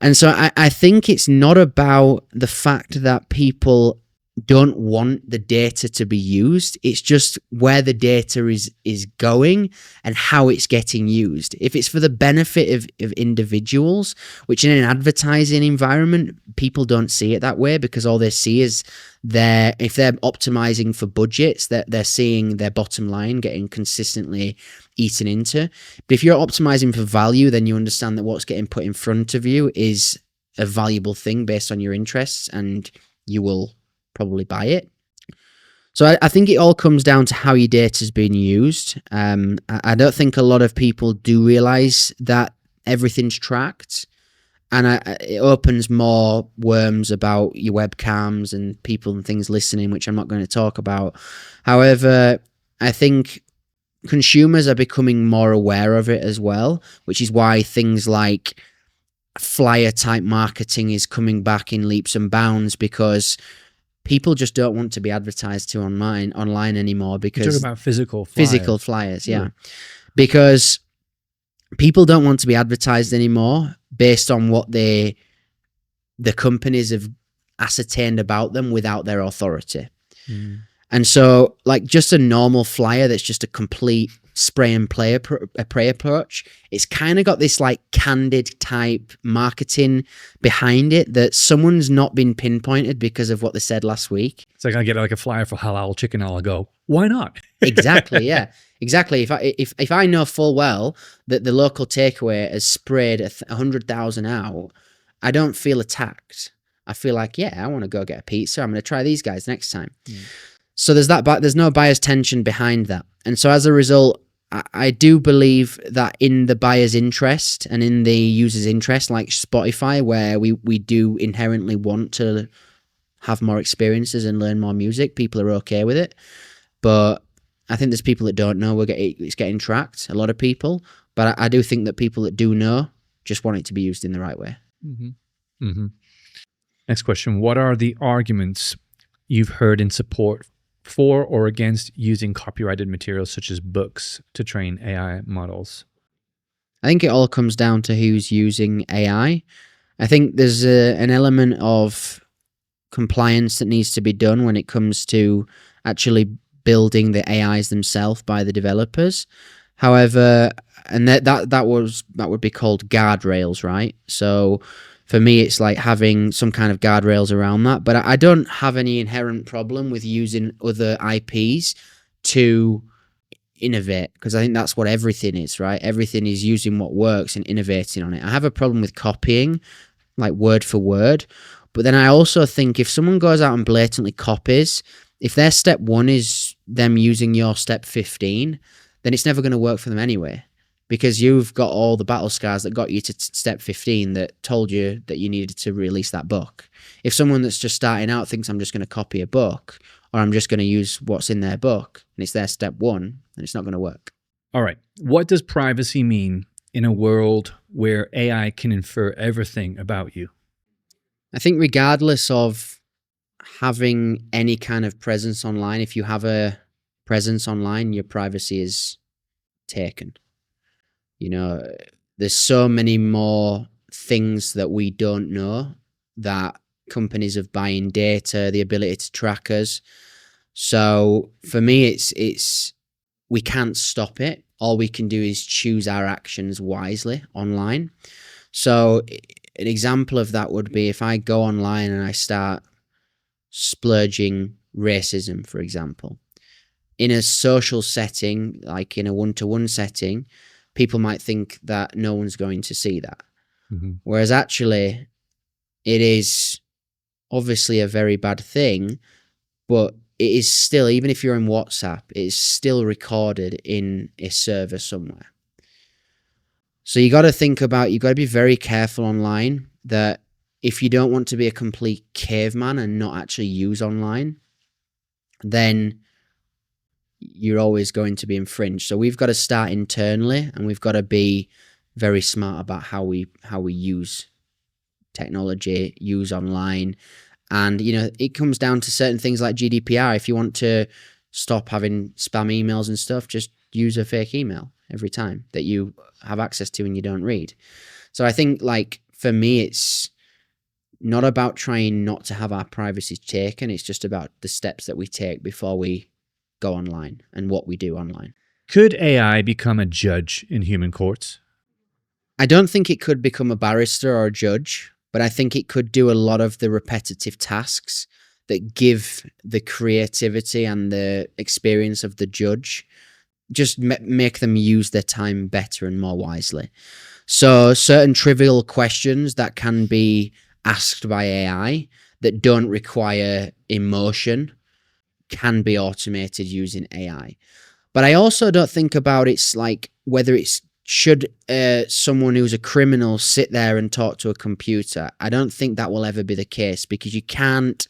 And so I think it's not about the fact that people don't want the data to be used. It's just where the data is going and how it's getting used. If it's for the benefit of individuals, which in an advertising environment, people don't see it that way because all they see is if they're optimizing for budgets, they're seeing their bottom line getting consistently eaten into. But if you're optimizing for value, then you understand that what's getting put in front of you is a valuable thing based on your interests, and you will probably buy it. So I think it all comes down to how your data is being used. I don't think a lot of people do realize that everything's tracked, and it opens more worms about your webcams and people and things listening, which I'm not going to talk about. However, I think consumers are becoming more aware of it as well, which is why things like flyer type marketing is coming back in leaps and bounds, because people just don't want to be advertised to online anymore. Because you're talking about physical flyers. Physical flyers, yeah. Because people don't want to be advertised anymore based on what the companies have ascertained about them without their authority. And so, like, just a normal flyer that's just a complete spray and pray approach, it's kind of got this like candid type marketing behind it that someone's not been pinpointed because of what they said last week. It's like I get like a flyer for halal chicken, I'll go, why not? Exactly, yeah. Exactly. If I know full well that the local takeaway has sprayed 100,000 out, I don't feel attacked. I feel like, yeah, I want to go get a pizza. I'm going to try these guys next time. So there's no buyer's tension behind that. And so as a result, I do believe that in the buyer's interest and in the user's interest, like Spotify, where we do inherently want to have more experiences and learn more music, people are okay with it. But I think there's people that don't know it's getting tracked, a lot of people. But I do think that people that do know just want it to be used in the right way. Next question. What are the arguments you've heard in support for or against using copyrighted materials such as books to train AI models? I think it all comes down to who's using AI. I think there's an element of compliance that needs to be done when it comes to actually building the AIs themselves by the developers. However, and that would be called guardrails, right? So for me, it's like having some kind of guardrails around that. But I don't have any inherent problem with using other IPs to innovate, because I think that's what everything is, right? Everything is using what works and innovating on it. I have a problem with copying, like word for word. But then I also think if someone goes out and blatantly copies, if their step 1 is them using your step 15, then it's never going to work for them anyway, because you've got all the battle scars that got you to step 15 that told you that you needed to release that book. If someone that's just starting out thinks I'm just going to copy a book, or I'm just going to use what's in their book, and it's their step 1, then it's not going to work. All right. What does privacy mean in a world where AI can infer everything about you? I think regardless of having any kind of presence online, if you have a presence online, your privacy is taken. You know, there's so many more things that we don't know that companies have buying data, the ability to track us. So for me, it's we can't stop it. All we can do is choose our actions wisely online. So an example of that would be if I go online and I start splurging racism, for example. In a social setting, like in a one-to-one setting, people might think that no one's going to see that. Whereas actually, it is obviously a very bad thing, but it is still, even if you're in WhatsApp, it is still recorded in a server somewhere. So you got to be very careful online that if you don't want to be a complete caveman and not actually use online, then you're always going to be infringed. So we've got to start internally, and we've got to be very smart about how we use technology, use online. And, you know, it comes down to certain things like GDPR. If you want to stop having spam emails and stuff, just use a fake email every time that you have access to and you don't read. So I think, like, for me, it's not about trying not to have our privacy taken. It's just about the steps that we take before we go online and what we do online. Could AI become a judge in human courts? I don't think it could become a barrister or a judge, but I think it could do a lot of the repetitive tasks that give the creativity and the experience of the judge, just make them use their time better and more wisely. So certain trivial questions that can be asked by AI that don't require emotion can be automated using AI. But I also don't think about it's like whether it's should someone who's a criminal sit there and talk to a computer. I don't think that will ever be the case, because you can't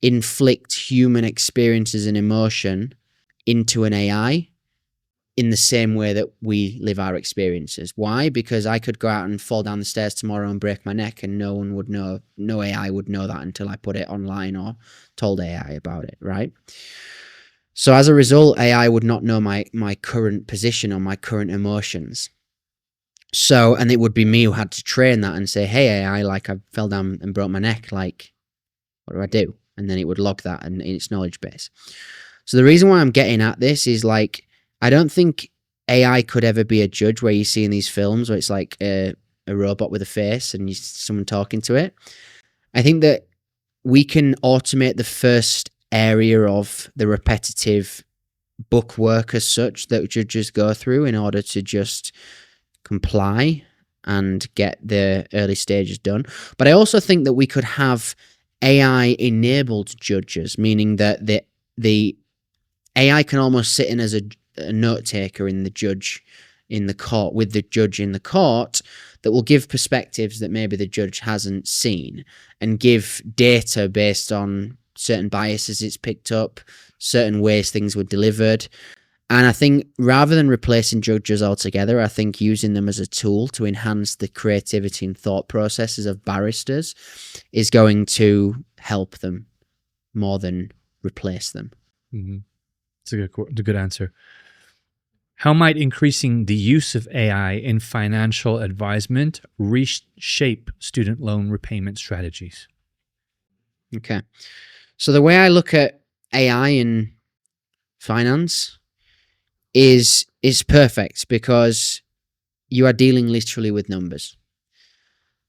inflict human experiences and emotion into an AI in the same way that we live our experiences. Why? Because I could go out and fall down the stairs tomorrow and break my neck, and no one would know, no AI would know that until I put it online or told AI about it, right? So as a result, AI would not know my current position or my current emotions. So, and it would be me who had to train that and say, hey, AI, like I fell down and broke my neck. Like, what do I do? And then it would log that in its knowledge base. So the reason why I'm getting at this is like, I don't think AI could ever be a judge where you see in these films where it's like a robot with a face and someone talking to it. I think that we can automate the first area of the repetitive book work as such that judges go through in order to just comply and get the early stages done. But I also think that we could have AI enabled judges, meaning that the AI can almost sit in as a note taker in the judge in the court with the judge in the court that will give perspectives that maybe the judge hasn't seen and give data based on certain biases it's picked up, certain ways things were delivered. And I think rather than replacing judges altogether, I think using them as a tool to enhance the creativity and thought processes of barristers is going to help them more than replace them. Mm-hmm. It's a good answer. How might increasing the use of AI in financial advisement reshape student loan repayment strategies? Okay. So the way I look at AI in finance is perfect because you are dealing literally with numbers.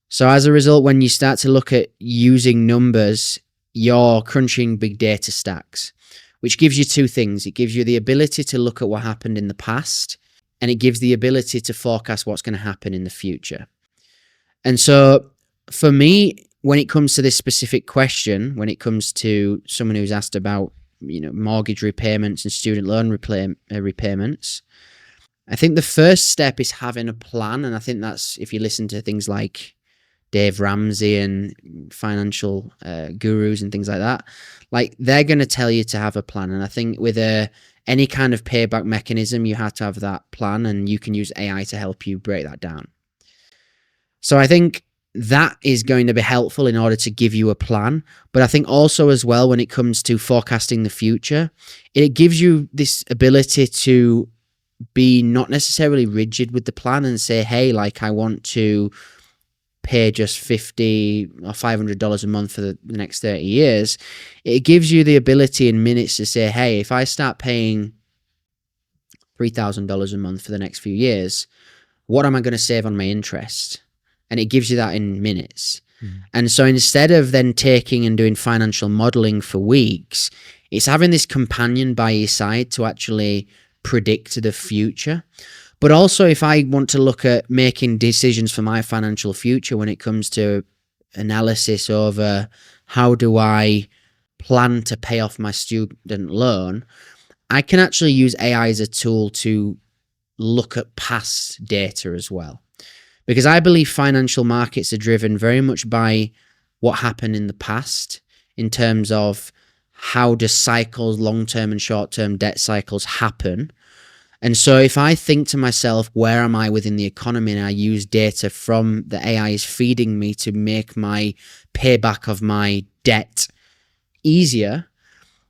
So as a result, when you start to look at using numbers, you're crunching big data stacks, which gives you two things. It gives you the ability to look at what happened in the past, and it gives the ability to forecast what's going to happen in the future. And so for me, when it comes to this specific question, when it comes to someone who's asked about, mortgage repayments and student loan repayments, I think the first step is having a plan. And I think that's, if you listen to things like Dave Ramsey and financial gurus and things like that, like they're going to tell you to have a plan. And I think with any kind of payback mechanism, you have to have that plan, and you can use AI to help you break that down. So I think that is going to be helpful in order to give you a plan. But I think also as well, when it comes to forecasting the future, it gives you this ability to be not necessarily rigid with the plan and say, hey, like I want to pay just $50 or $500 a month for the next 30 years. It gives you the ability in minutes to say, hey, if I start paying $3,000 a month for the next few years, what am I going to save on my interest? And it gives you that in minutes. And so instead of then taking and doing financial modeling for weeks, it's having this companion by your side to actually predict the future. But also, if I want to look at making decisions for my financial future when it comes to analysis over how do I plan to pay off my student loan, I can actually use AI as a tool to look at past data as well. Because I believe financial markets are driven very much by what happened in the past in terms of how do cycles, long-term and short-term debt cycles happen. And so if I think to myself, where am I within the economy, and I use data from the AI is feeding me to make my payback of my debt easier,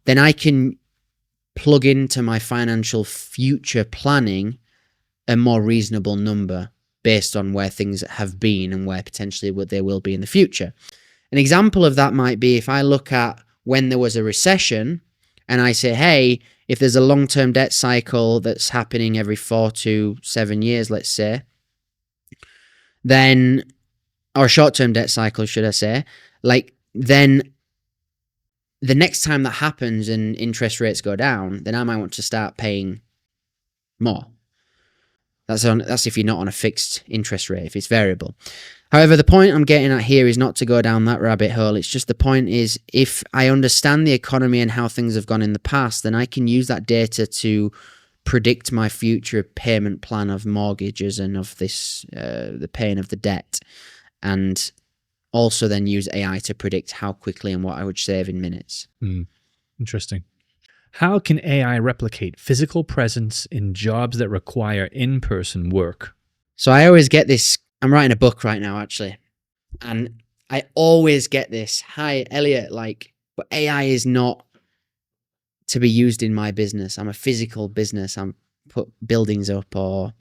then I can plug into my financial future planning a more reasonable number based on where things have been and where potentially they will be in the future. An example of that might be if I look at when there was a recession and I say, hey, if there's a long-term debt cycle that's happening every 4 to 7 years, let's say, then, or a short-term debt cycle, should I say, like, then the next time that happens and interest rates go down, then I might want to start paying more. That's if you're not on a fixed interest rate, if it's variable. However, the point I'm getting at here is not to go down that rabbit hole. It's just the point is, if I understand the economy and how things have gone in the past, then I can use that data to predict my future payment plan of mortgages and of this, the paying of the debt, and also then use AI to predict how quickly and what I would save in minutes. Interesting. How can AI replicate physical presence in jobs that require in-person work? So I always get this. I'm writing a book right now, actually, and I always get this. Hi, Elliott, but AI is not to be used in my business. I'm a physical business. I'm put buildings up or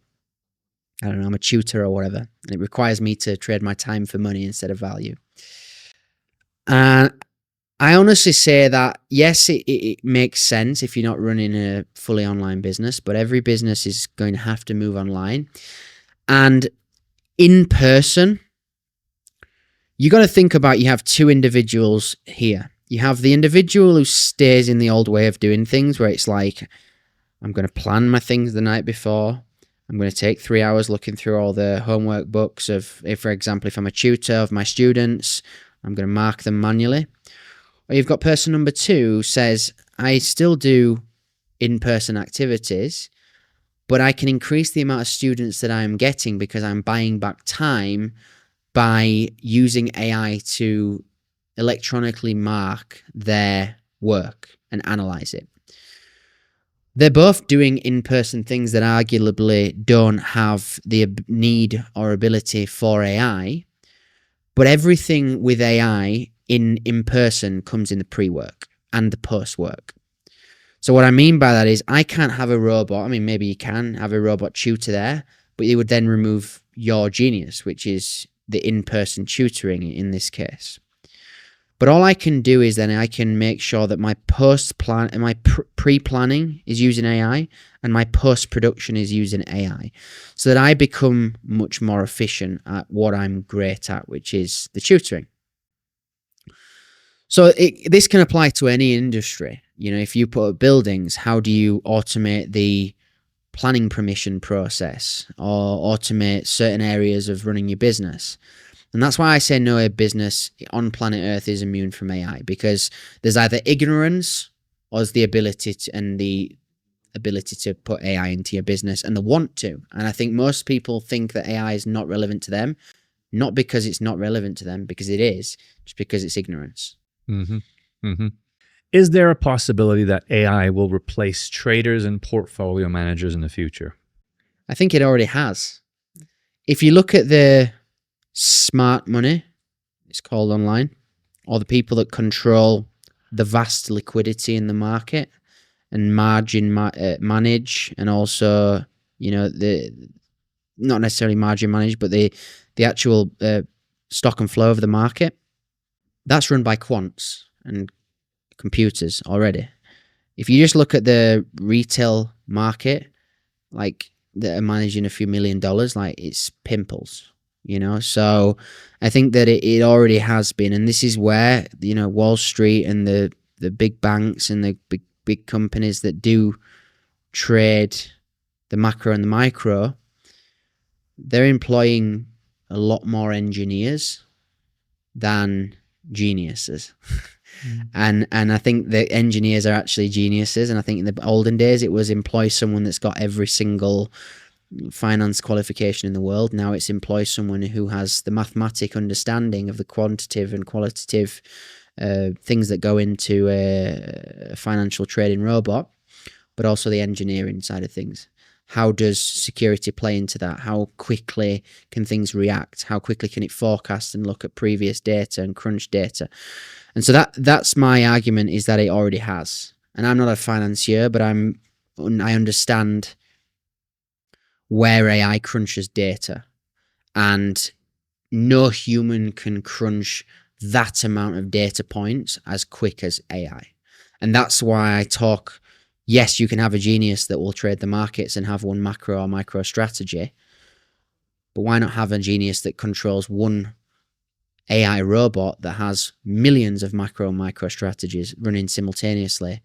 I don't know, I'm a tutor or whatever, and it requires me to trade my time for money instead of value. And I honestly say that, yes, it makes sense if you're not running a fully online business, but every business is going to have to move online. And in person, you got to think about, you have two individuals here. You have the individual who stays in the old way of doing things, where it's like, I'm going to plan my things the night before. I'm going to take 3 hours looking through all the homework books of, if, for example, if I'm a tutor of my students, I'm going to mark them manually. Or you've got person number two who says, I still do in-person activities, but I can increase the amount of students that I'm getting because I'm buying back time by using AI to electronically mark their work and analyze it. They're both doing in-person things that arguably don't have the need or ability for AI, but everything with AI in person comes in the pre-work and the post-work. So what I mean by that is, I can't have a robot. I mean, maybe you can have a robot tutor there, but you would then remove your genius, which is the in-person tutoring in this case. But all I can do is then I can make sure that my post-plan and my pre-planning is using AI, and my post-production is using AI, so that I become much more efficient at what I'm great at, which is the tutoring. So this can apply to any industry. You know, if you put up buildings, how do you automate the planning permission process or automate certain areas of running your business? And that's why I say no business on planet Earth is immune from AI, because there's either ignorance or there's the ability to put AI into your business and the want to. And I think most people think that AI is not relevant to them, not because it's not relevant to them, because it is, just because it's ignorance. Mm-hmm. Mm-hmm. Is there a possibility that AI will replace traders and portfolio managers in the future? I think it already has. If you look at the smart money, it's called online, or the people that control the vast liquidity in the market and margin manage, and also, you know, the not necessarily margin manage, but the actual stock and flow of the market, that's run by quants and computers already. If you just look at the retail market, like, that are managing a few $1 million, like, it's pimples, you know. So I think that it already has been, and this is where, you know, Wall Street and the big banks and the big companies that do trade the macro and the micro, they're employing a lot more engineers than geniuses. And I think the engineers are actually geniuses. And I think in the olden days, it was employ someone that's got every single finance qualification in the world. Now it's employ someone who has the mathematic understanding of the quantitative and qualitative things that go into a financial trading robot, but also the engineering side of things. How does security play into that? How quickly can things react? How quickly can it forecast and look at previous data and crunch data? And so that's my argument, is that it already has. And I'm not a financier, but I understand where AI crunches data. And no human can crunch that amount of data points as quick as AI. And that's why I talk, yes, you can have a genius that will trade the markets and have one macro or micro strategy, but why not have a genius that controls one AI robot that has millions of macro and micro strategies running simultaneously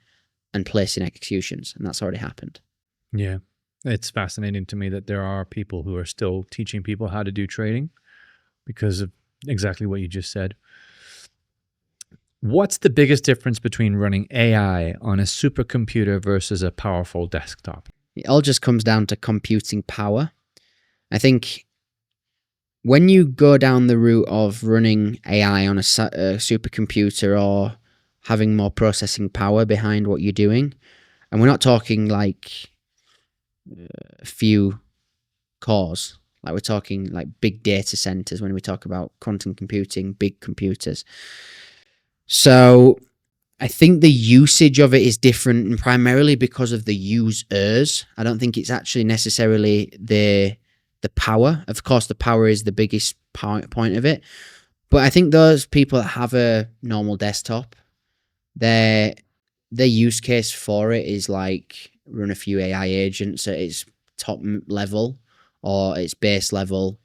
and placing executions? And that's already happened. Yeah. It's fascinating to me that there are people who are still teaching people how to do trading because of exactly what you just said. What's the biggest difference between running AI on a supercomputer versus a powerful desktop? It all just comes down to computing power. I think when you go down the route of running AI on a supercomputer or having more processing power behind what you're doing, and we're not talking like a few cores, like we're talking like big data centers when we talk about quantum computing, big computers. So I think the usage of it is different, and primarily because of the users. I don't think it's actually necessarily the the power. Of course, the power is the biggest point of it. But I think those people that have a normal desktop, their use case for it is like run a few AI agents at its top level or its base level,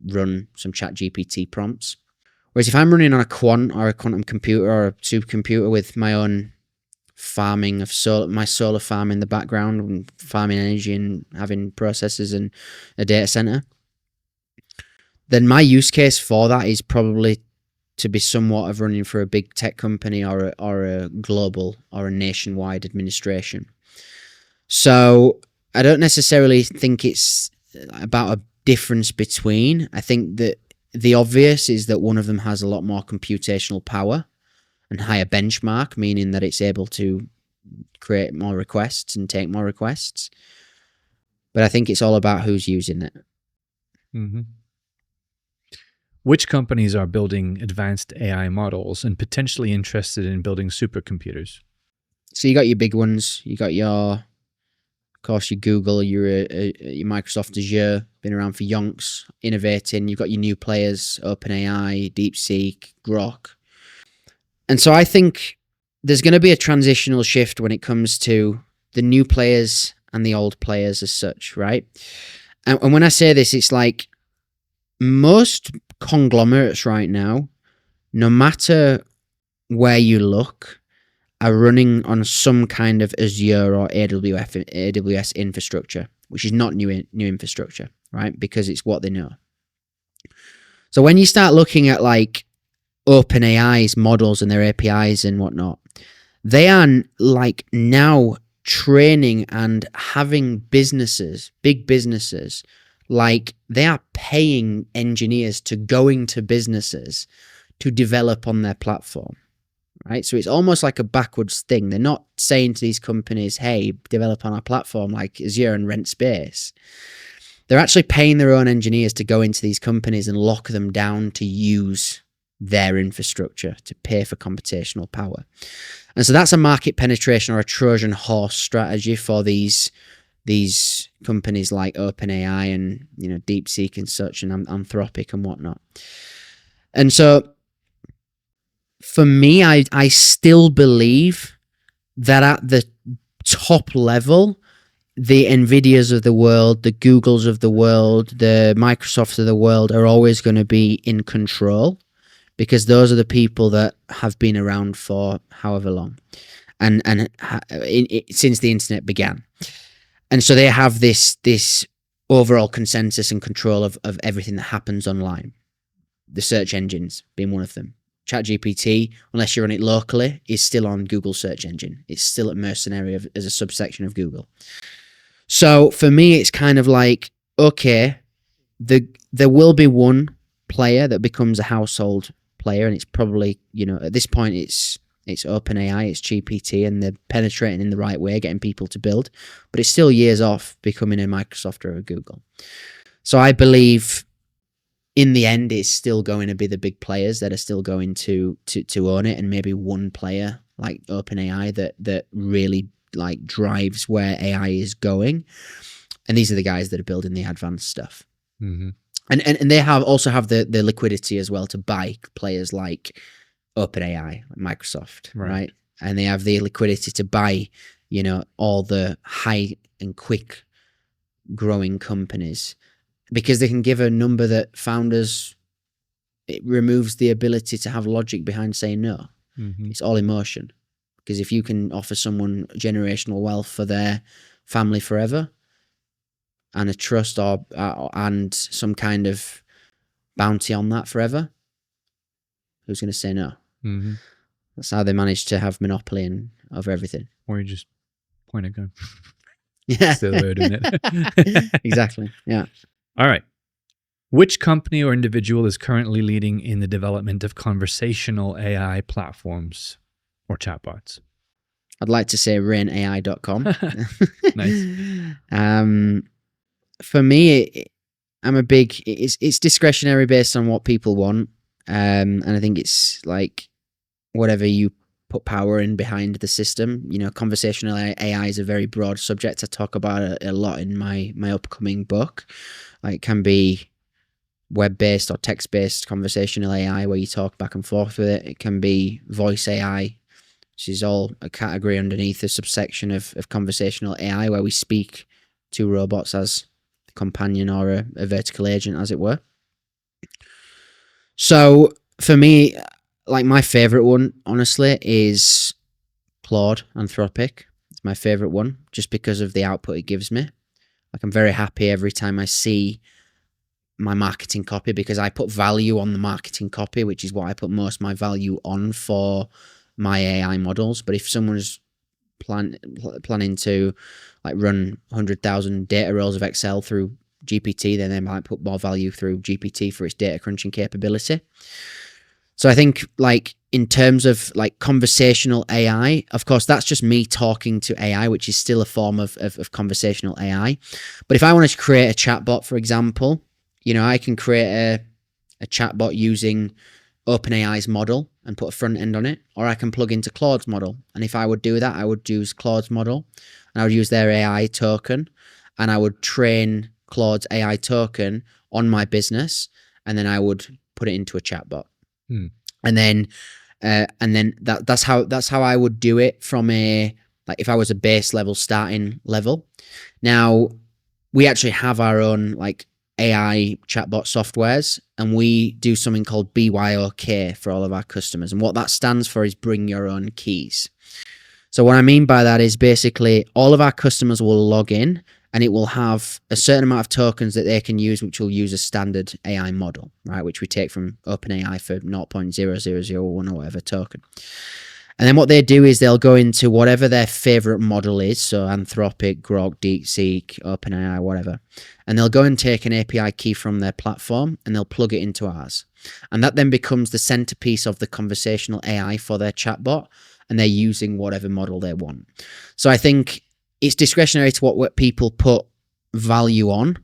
run some chat GPT prompts. Whereas if I'm running on a quant or a quantum computer or a supercomputer with my own farming of my solar farm in the background and farming energy and having processors and a data center, then my use case for that is probably to be somewhat of running for a big tech company or a global or a nationwide administration. So I don't necessarily think it's about a difference between. I think that the obvious is that one of them has a lot more computational power and higher benchmark, meaning that it's able to create more requests and take more requests. But I think it's all about who's using it. Mm-hmm. Which companies are building advanced AI models and potentially interested in building supercomputers? So you got your big ones. You got your Google, your Microsoft Azure, been around for yonks, innovating. You've got your new players, OpenAI, DeepSeek, Grok. And so I think there's going to be a transitional shift when it comes to the new players and the old players as such, right? And when I say this, it's like most conglomerates right now, no matter where you look, are running on some kind of Azure or AWS infrastructure, which is not new infrastructure, right? Because it's what they know. So when you start looking at like OpenAI's models and their APIs and whatnot, they are like now training and having businesses, big businesses, like they are paying engineers to go into businesses to develop on their platform. Right, so it's almost like a backwards thing. They're not saying to these companies, hey, develop on our platform like Azure and rent space. They're actually paying their own engineers to go into these companies and lock them down to use their infrastructure, to pay for computational power. And so that's a market penetration or a Trojan horse strategy for these companies like OpenAI and DeepSeek and such, and Anthropic and whatnot. And so for me, I still believe that at the top level, the NVIDIAs of the world, the Googles of the world, the Microsofts of the world are always going to be in control, because those are the people that have been around for however long and since the internet began. And so they have this overall consensus and control of everything that happens online. The search engines being one of them. ChatGPT, unless you run it locally, is still on Google search engine. It's still at Mercenary as a subsection of Google. So for me, it's kind of like, okay, there will be one player that becomes a household player, and it's probably, at this point, it's OpenAI, it's GPT, and they're penetrating in the right way, getting people to build, but it's still years off becoming a Microsoft or a Google. So I believe in the end, it's still going to be the big players that are still going to own it, and maybe one player like OpenAI that really like drives where AI is going. And these are the guys that are building the advanced stuff. Mm-hmm. And they also have the liquidity as well to buy players like OpenAI, like Microsoft, right? And they have the liquidity to buy, all the high and quick growing companies, because they can give a number that founders, it removes the ability to have logic behind saying no. Mm-hmm. It's all emotion. Because if you can offer someone generational wealth for their family forever, and a trust and some kind of bounty on that forever, who's going to say no? Mm-hmm. That's how they manage to have monopoly over everything. Or you just point a gun. Yeah. That's the way of doing it. Exactly. Yeah. All right. Which company or individual is currently leading in the development of conversational AI platforms or chatbots? I'd like to say rainai.com. Nice. For me, it's discretionary based on what people want. And I think it's like whatever you put power in behind the system. Conversational AI is a very broad subject. I talk about it a lot in my upcoming book. Like, it can be web-based or text-based conversational AI where you talk back and forth with it. It can be voice AI, which is all a category underneath a subsection of conversational AI where we speak to robots as a companion or a vertical agent, as it were. So for me, like, my favorite one, honestly, is Claude Anthropic. It's my favorite one just because of the output it gives me. Like, I'm very happy every time I see my marketing copy, because I put value on the marketing copy, which is what I put most of my value on for my AI models. But if someone's planning to like run 100,000 data rows of Excel through GPT, then they might put more value through GPT for its data crunching capability. So I think, like, in terms of like conversational AI, of course, that's just me talking to AI, which is still a form of conversational AI. But if I wanted to create a chatbot, for example, I can create a chatbot using OpenAI's model and put a front end on it, or I can plug into Claude's model. And if I would do that, I would use Claude's model and I would use their AI token, and I would train Claude's AI token on my business, and then I would put it into a chatbot. And then that's how I would do it from like, if I was a base level starting level. Now, we actually have our own like AI chatbot softwares, and we do something called BYOK for all of our customers. And what that stands for is bring your own keys. So what I mean by that is basically all of our customers will log in, and it will have a certain amount of tokens that they can use, which will use a standard AI model, right? Which we take from OpenAI for 0.0001 or whatever token. And then what they do is they'll go into whatever their favorite model is. So Anthropic, Grok, DeepSeek, OpenAI, whatever. And they'll go and take an API key from their platform and they'll plug it into ours. And that then becomes the centerpiece of the conversational AI for their chatbot. And they're using whatever model they want. So I think it's discretionary to what people put value on.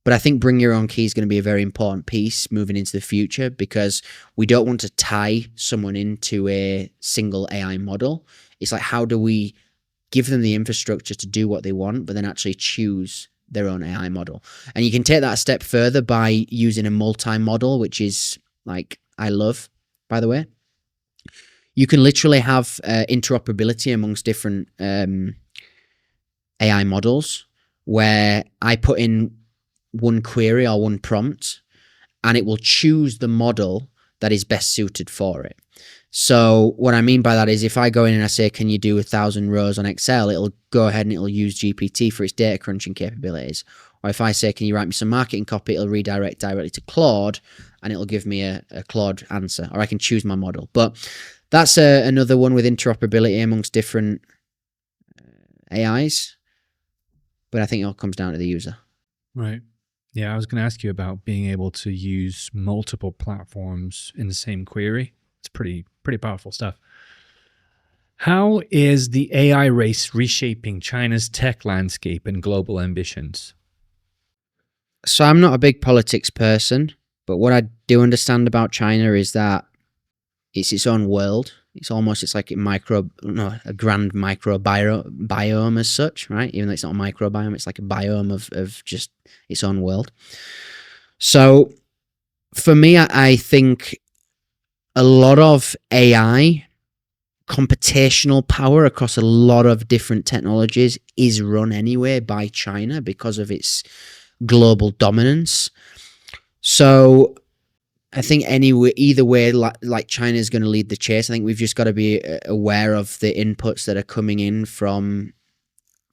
But I think bring your own key is going to be a very important piece moving into the future, because we don't want to tie someone into a single AI model. It's like, how do we give them the infrastructure to do what they want, but then actually choose their own AI model? And you can take that a step further by using a multi-model, which is like, I love, by the way. You can literally have interoperability amongst different AI models, where I put in one query or one prompt, and it will choose the model that is best suited for it. So what I mean by that is, if I go in and I say, can you do 1,000 rows on Excel, it'll go ahead and it'll use GPT for its data crunching capabilities. Or if I say, can you write me some marketing copy, it'll redirect directly to Claude and it'll give me a Claude answer, or I can choose my model. But that's another one with interoperability amongst different AIs. But I think it all comes down to the user. Right. Yeah, I was going to ask you about being able to use multiple platforms in the same query. It's pretty powerful stuff. How is the AI race reshaping China's tech landscape and global ambitions? So I'm not a big politics person, but what I do understand about China is that it's its own world. It's like a grand microbiome as such, right? Even though it's not a microbiome, it's like a biome of just its own world. So for me, I think a lot of AI computational power across a lot of different technologies is run anyway by China because of its global dominance. So I think either way, like China is going to lead the chase. I think we've just got to be aware of the inputs that are coming in from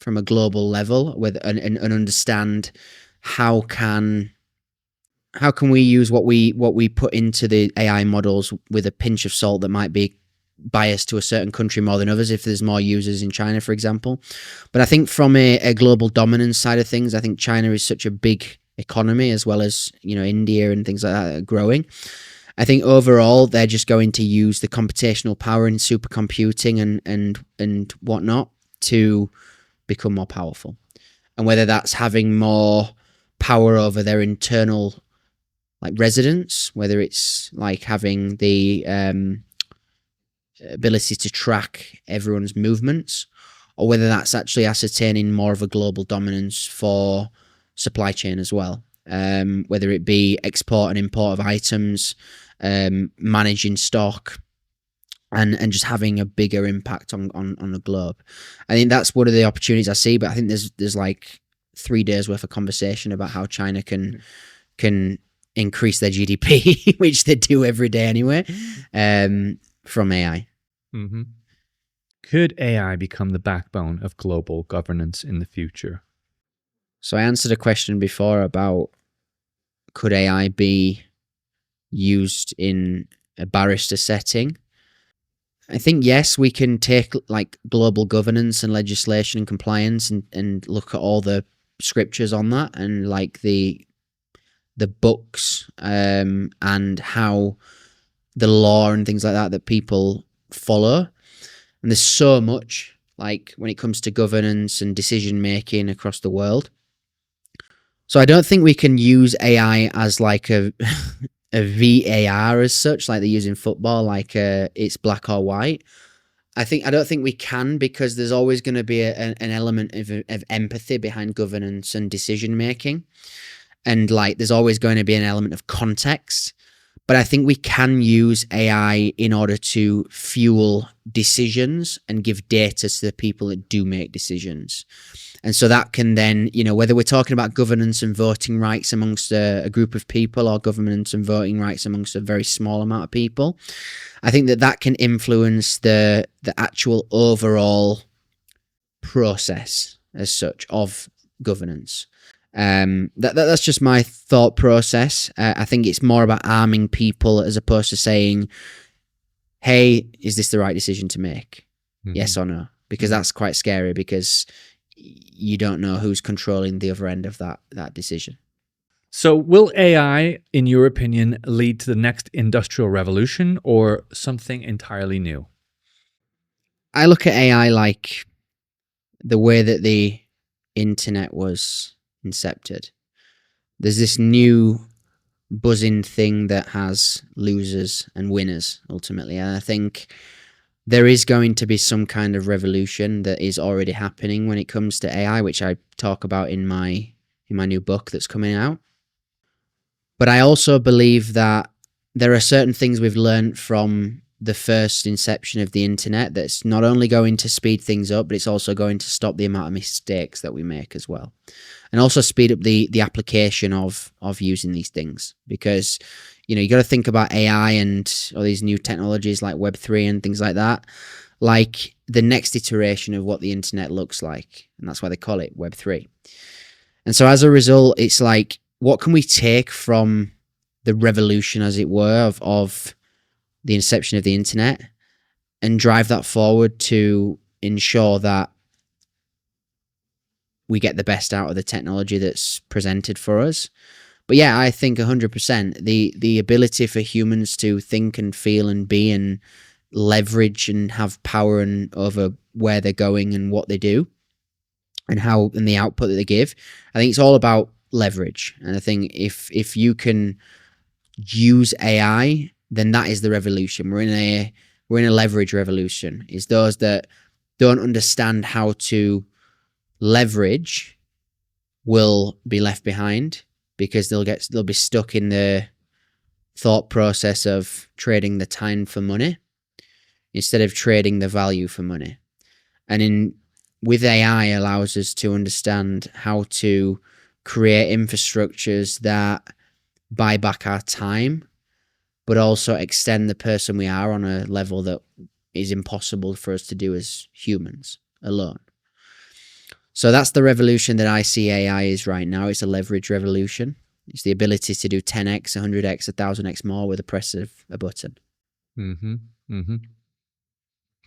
a global level, and understand how can we use what we put into the AI models with a pinch of salt that might be biased to a certain country more than others if there's more users in China, for example. But I think from a global dominance side of things, I think China is such a big economy, as well as India and things like that are growing. I think overall they're just going to use the computational power in supercomputing and whatnot to become more powerful. And whether that's having more power over their internal like residents, whether it's like having the ability to track everyone's movements, or whether that's actually ascertaining more of a global dominance for supply chain as well. Whether it be export and import of items, managing stock, and just having a bigger impact on the globe. I think that's one of the opportunities I see, but I think there's like 3 days worth of conversation about how China can increase their GDP, which they do every day anyway, from AI. Mm-hmm. Could AI become the backbone of global governance in the future? So I answered a question before about could AI be used in a barrister setting. I think yes, we can take like global governance and legislation and compliance and look at all the scriptures on that and like the books and how the law and things like that people follow. And there's so much like when it comes to governance and decision making across the world. So I don't think we can use AI as like a VAR as such, like they use in football, like it's black or white. I don't think we can, because there's always going to be an element of empathy behind governance and decision making, and like there's always going to be an element of context. But I think we can use AI in order to fuel decisions and give data to the people that do make decisions. And so that can then, whether we're talking about governance and voting rights amongst a group of people or governance and voting rights amongst a very small amount of people, I think that can influence the actual overall process as such of governance. That's just my thought process. I think it's more about arming people as opposed to saying, hey, is this the right decision to make? Mm-hmm. Yes or no? Because that's quite scary, because you don't know who's controlling the other end of that decision. So will AI, in your opinion, lead to the next industrial revolution or something entirely new? I look at AI like the way that the internet was incepted. There's this new buzzing thing that has losers and winners ultimately, and I think there is going to be some kind of revolution that is already happening when it comes to AI, which I talk about in my new book that's coming out. But I also believe that there are certain things we've learned from the first inception of the internet that's not only going to speed things up, but it's also going to stop the amount of mistakes that we make as well. And also speed up the application of using these things, because you got to think about AI and all these new technologies like Web3 and things like that, like the next iteration of what the internet looks like, and that's why they call it Web3. And so as a result, it's like, what can we take from the revolution, as it were, of the inception of the internet and drive that forward to ensure that we get the best out of the technology that's presented for us. But yeah, I think 100% the ability for humans to think and feel and be and leverage and have power and over where they're going and what they do and the output that they give. I think it's all about leverage. And I think if you can use AI, then that is the revolution. We're in a leverage revolution. It's those that don't understand how to leverage will be left behind, because they'll be stuck in the thought process of trading the time for money instead of trading the value for money. And with AI allows us to understand how to create infrastructures that buy back our time, but also extend the person we are on a level that is impossible for us to do as humans alone. So that's the revolution that I see AI is right now. It's a leverage revolution. It's the ability to do 10x, 100x, 1000x more with the press of a button. Mm-hmm. Mm-hmm.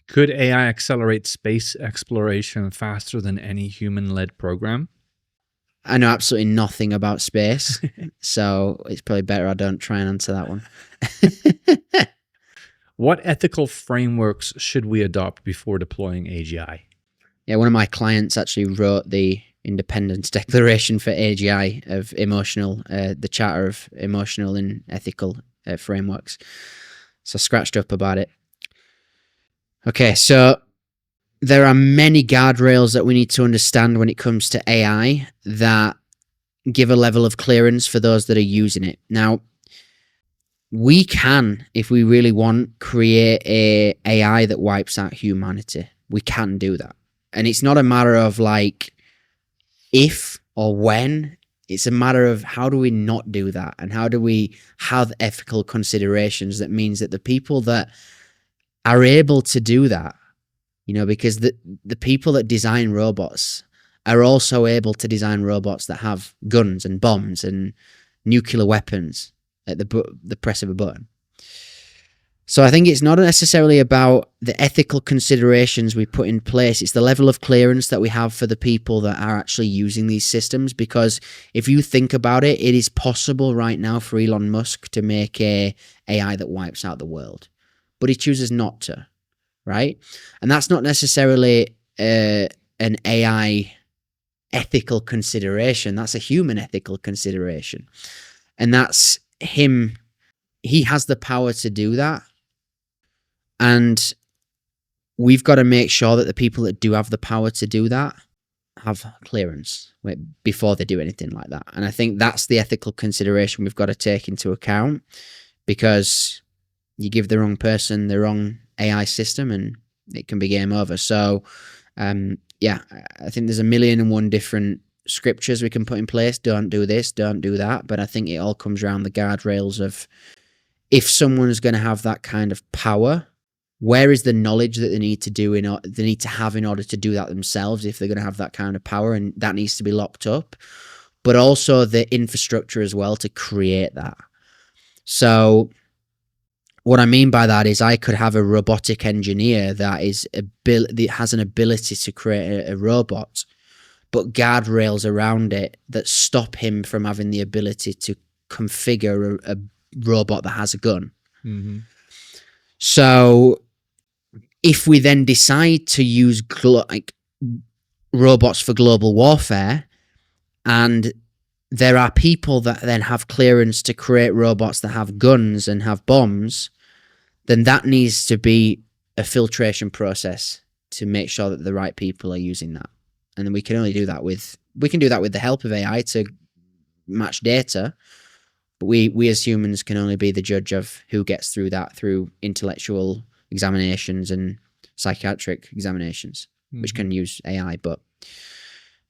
Could AI accelerate space exploration faster than any human-led program? I know absolutely nothing about space, so it's probably better I don't try and answer that one. What ethical frameworks should we adopt before deploying AGI? Yeah, one of my clients actually wrote the Independence Declaration for AGI of the Charter of Emotional and Ethical Frameworks. So I scratched up about it. Okay, so there are many guardrails that we need to understand when it comes to AI that give a level of clearance for those that are using it. Now, we can, if we really want, create a AI that wipes out humanity. We can do that. And it's not a matter of like if or when. It's a matter of how do we not do that, and how do we have ethical considerations that means that the people that are able to do that, because the people that design robots are also able to design robots that have guns and bombs and nuclear weapons at the press of a button. So I think it's not necessarily about the ethical considerations we put in place. It's the level of clearance that we have for the people that are actually using these systems. Because if you think about it, it is possible right now for Elon Musk to make a AI that wipes out the world, but he chooses not to, right? And that's not necessarily an AI ethical consideration. That's a human ethical consideration. And that's him. He has the power to do that. And we've got to make sure that the people that do have the power to do that have clearance before they do anything like that. And I think that's the ethical consideration we've got to take into account, because you give the wrong person the wrong AI system and it can be game over. So, yeah, I think there's 1,000,001 different scriptures we can put in place. Don't do this, don't do that. But I think it all comes around the guardrails of, if someone is going to have that kind of power, where is the knowledge that they need to have in order to do that themselves if they're going to have that kind of power? And that needs to be locked up, but also the infrastructure as well to create that. So what I mean by that is I could have a robotic engineer that has an ability to create a robot, but guardrails around it that stop him from having the ability to configure a robot that has a gun. Mm-hmm. So if we then decide to use robots for global warfare, and there are people that then have clearance to create robots that have guns and have bombs, then that needs to be a filtration process to make sure that the right people are using that. And then we can do that with the help of AI to match data. But we as humans can only be the judge of who gets through that through intellectual examinations and psychiatric examinations, which can use AI. But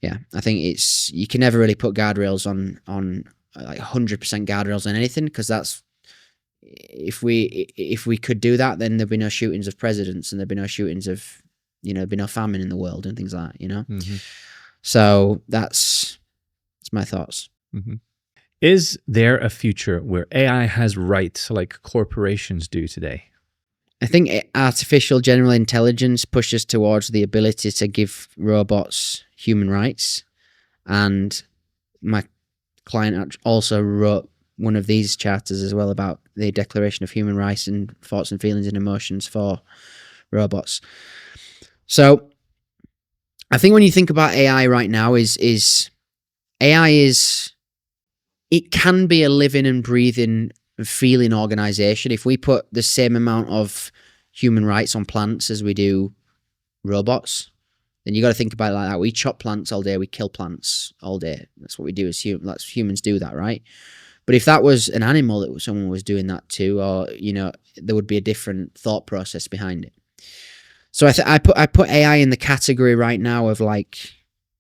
yeah, I think you can never really put guardrails on like 100% guardrails on anything, because that's, if we could do that, then there'd be no shootings of presidents, and there'd be no shootings of, there'd be no famine in the world and things like that, Mm-hmm. So that's my thoughts. Mm-hmm. Is there a future where AI has rights like corporations do today? I think artificial general intelligence pushes towards the ability to give robots human rights. And my client also wrote one of these charters as well about the Declaration of Human Rights and thoughts and feelings and emotions for robots. So I think when you think about AI right now, it can be a living and breathing, feeling organization. If we put the same amount of human rights on plants as we do robots, then you got to think about it like that. We chop plants all day, we kill plants all day. That's what we do as humans. Humans do that, right? But if that was an animal that someone was doing that to, or there would be a different thought process behind it. So I put AI in the category right now of like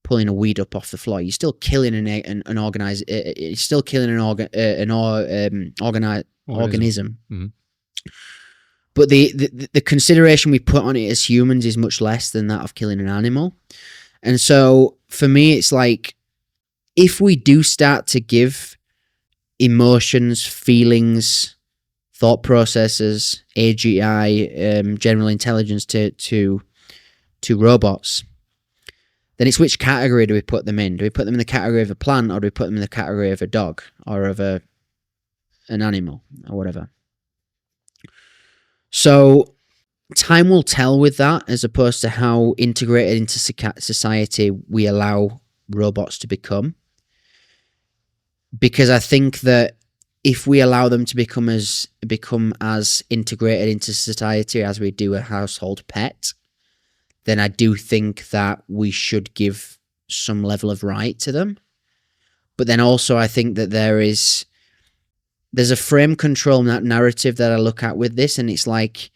pulling a weed up off the floor. You're still killing an organism. Mm-hmm. But the consideration we put on it as humans is much less than that of killing an animal. And so for me, it's like, if we do start to give emotions, feelings, thought processes, AGI, general intelligence to robots, then it's which category do we put them in? Do we put them in the category of a plant, or do we put them in the category of a dog or of an animal or whatever? So time will tell with that, as opposed to how integrated into society we allow robots to become. Because I think that if we allow them to become as integrated into society as we do a household pet, then I do think that we should give some level of right to them. But then also I think that there's a frame control narrative that I look at with this, and it's like,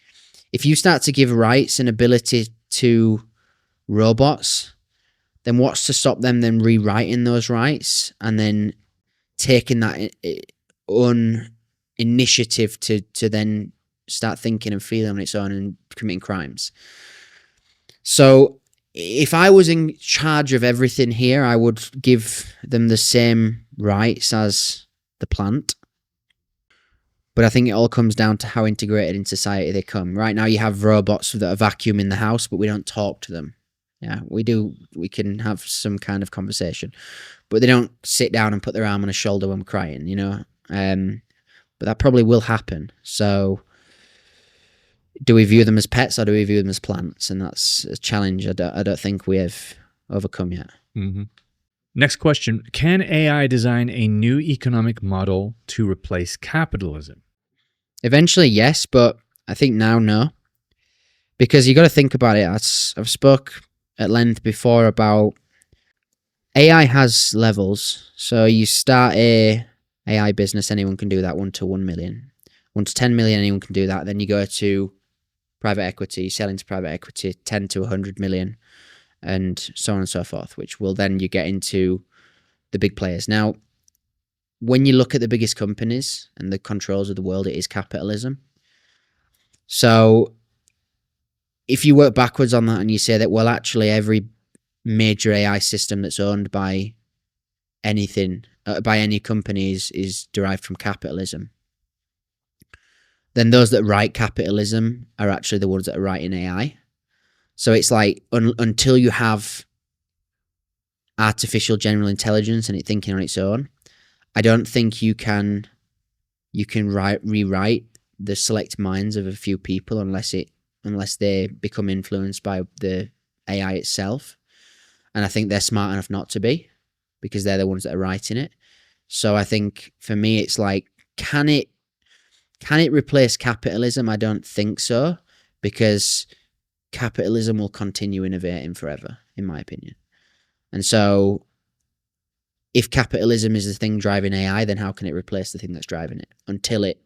if you start to give rights and ability to robots, then what's to stop them then rewriting those rights and then taking that own initiative to then start thinking and feeling on its own and committing crimes? So if I was in charge of everything here, I would give them the same rights as the plant. But I think it all comes down to how integrated in society they come. Right now you have robots that are vacuuming the house, but we don't talk to them. Yeah, we do. We can have some kind of conversation, but they don't sit down and put their arm on a shoulder when we're crying, you know? But that probably will happen. So do we view them as pets or do we view them as plants? And that's a challenge I don't think we have overcome yet. Mm-hmm. Next question. Can AI design a new economic model to replace capitalism? Eventually, yes, but I think now, no. Because you got to think about it. I've spoke at length before about AI has levels. So you start a AI business, anyone can do that, 1 to 1 million. 1 to 10 million, anyone can do that. Then you go to private equity, sell into private equity, 10 to 100 million, and so on and so forth, which will then you get into the big players. Now, when you look at the biggest companies and the controls of the world, it is capitalism. So if you work backwards on that and you say that, well, actually every major AI system that's owned by anything, by any company is derived from capitalism, then those that write capitalism are actually the ones that are writing AI. So it's like until you have artificial general intelligence and it thinking on its own, I don't think you can rewrite the select minds of a few people unless they become influenced by the AI itself. And I think they're smart enough not to be, because they're the ones that are writing it. So I think for me, it's like, can it replace capitalism? I don't think so, because capitalism will continue innovating forever, in my opinion. And so if capitalism is the thing driving AI, then how can it replace the thing that's driving it? Until it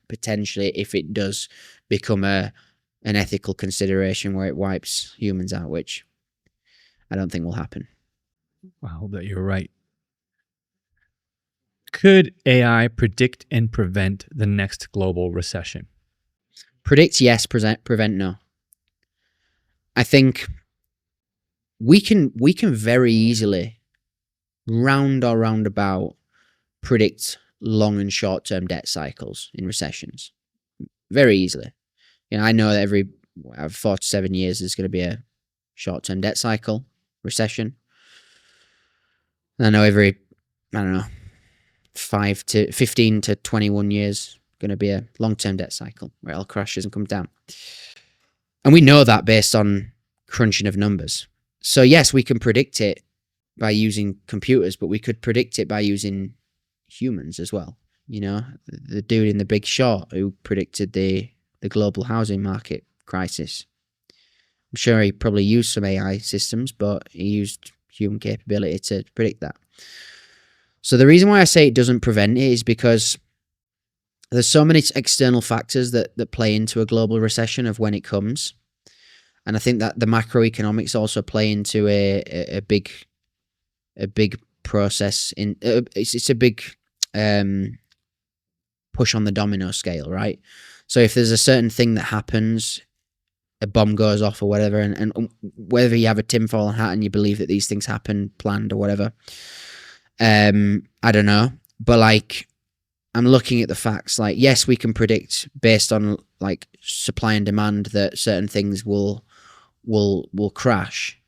potentially, if it does become an ethical consideration where it wipes humans out, which I don't think will happen. I hope that you're right. Could AI predict and prevent the next global recession? Predict, yes. Prevent, no. I think we can very easily roundabout predict long and short term debt cycles in recessions very easily. You know, I know that every 4 to 7 years there's going to be a short term debt cycle recession. And I know every 15 to 21 years going to be a long term debt cycle where it all crashes and comes down. And we know that based on crunching of numbers. So yes, we can predict it by using computers, but we could predict it by using humans as well. You know, the dude in The Big Short who predicted the global housing market crisis. I'm sure he probably used some AI systems, but he used human capability to predict that. So the reason why I say it doesn't prevent it is because there's so many external factors that play into a global recession of when it comes. And I think that the macroeconomics also play into a big process. It's a big push on the domino scale, right? So if there's a certain thing that happens, a bomb goes off or whatever, and whether you have a tinfoil hat and you believe that these things happen planned or whatever, I don't know. But like, I'm looking at the facts. Like, yes, we can predict based on like supply and demand that certain things will crash,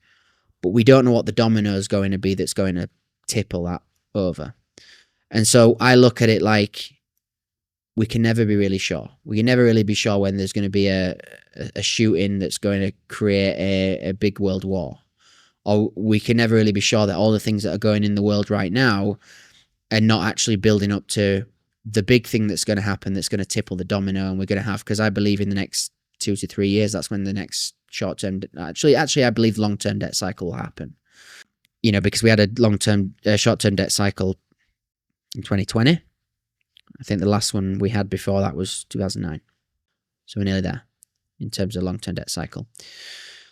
but we don't know what the domino is going to be that's going to tip all that over. And so I look at it like we can never be really sure. We can never really be sure when there's going to be a shooting that's going to create a big world war. Or we can never really be sure that all the things that are going in the world right now are not actually building up to the big thing that's going to happen, that's going to tipple the domino, and we're going to have, because I believe in the next 2 to 3 years, that's when the next short-term, actually, I believe long-term debt cycle will happen. You know, because we had a short-term debt cycle in 2020. I think the last one we had before that was 2009. So we're nearly there in terms of long-term debt cycle.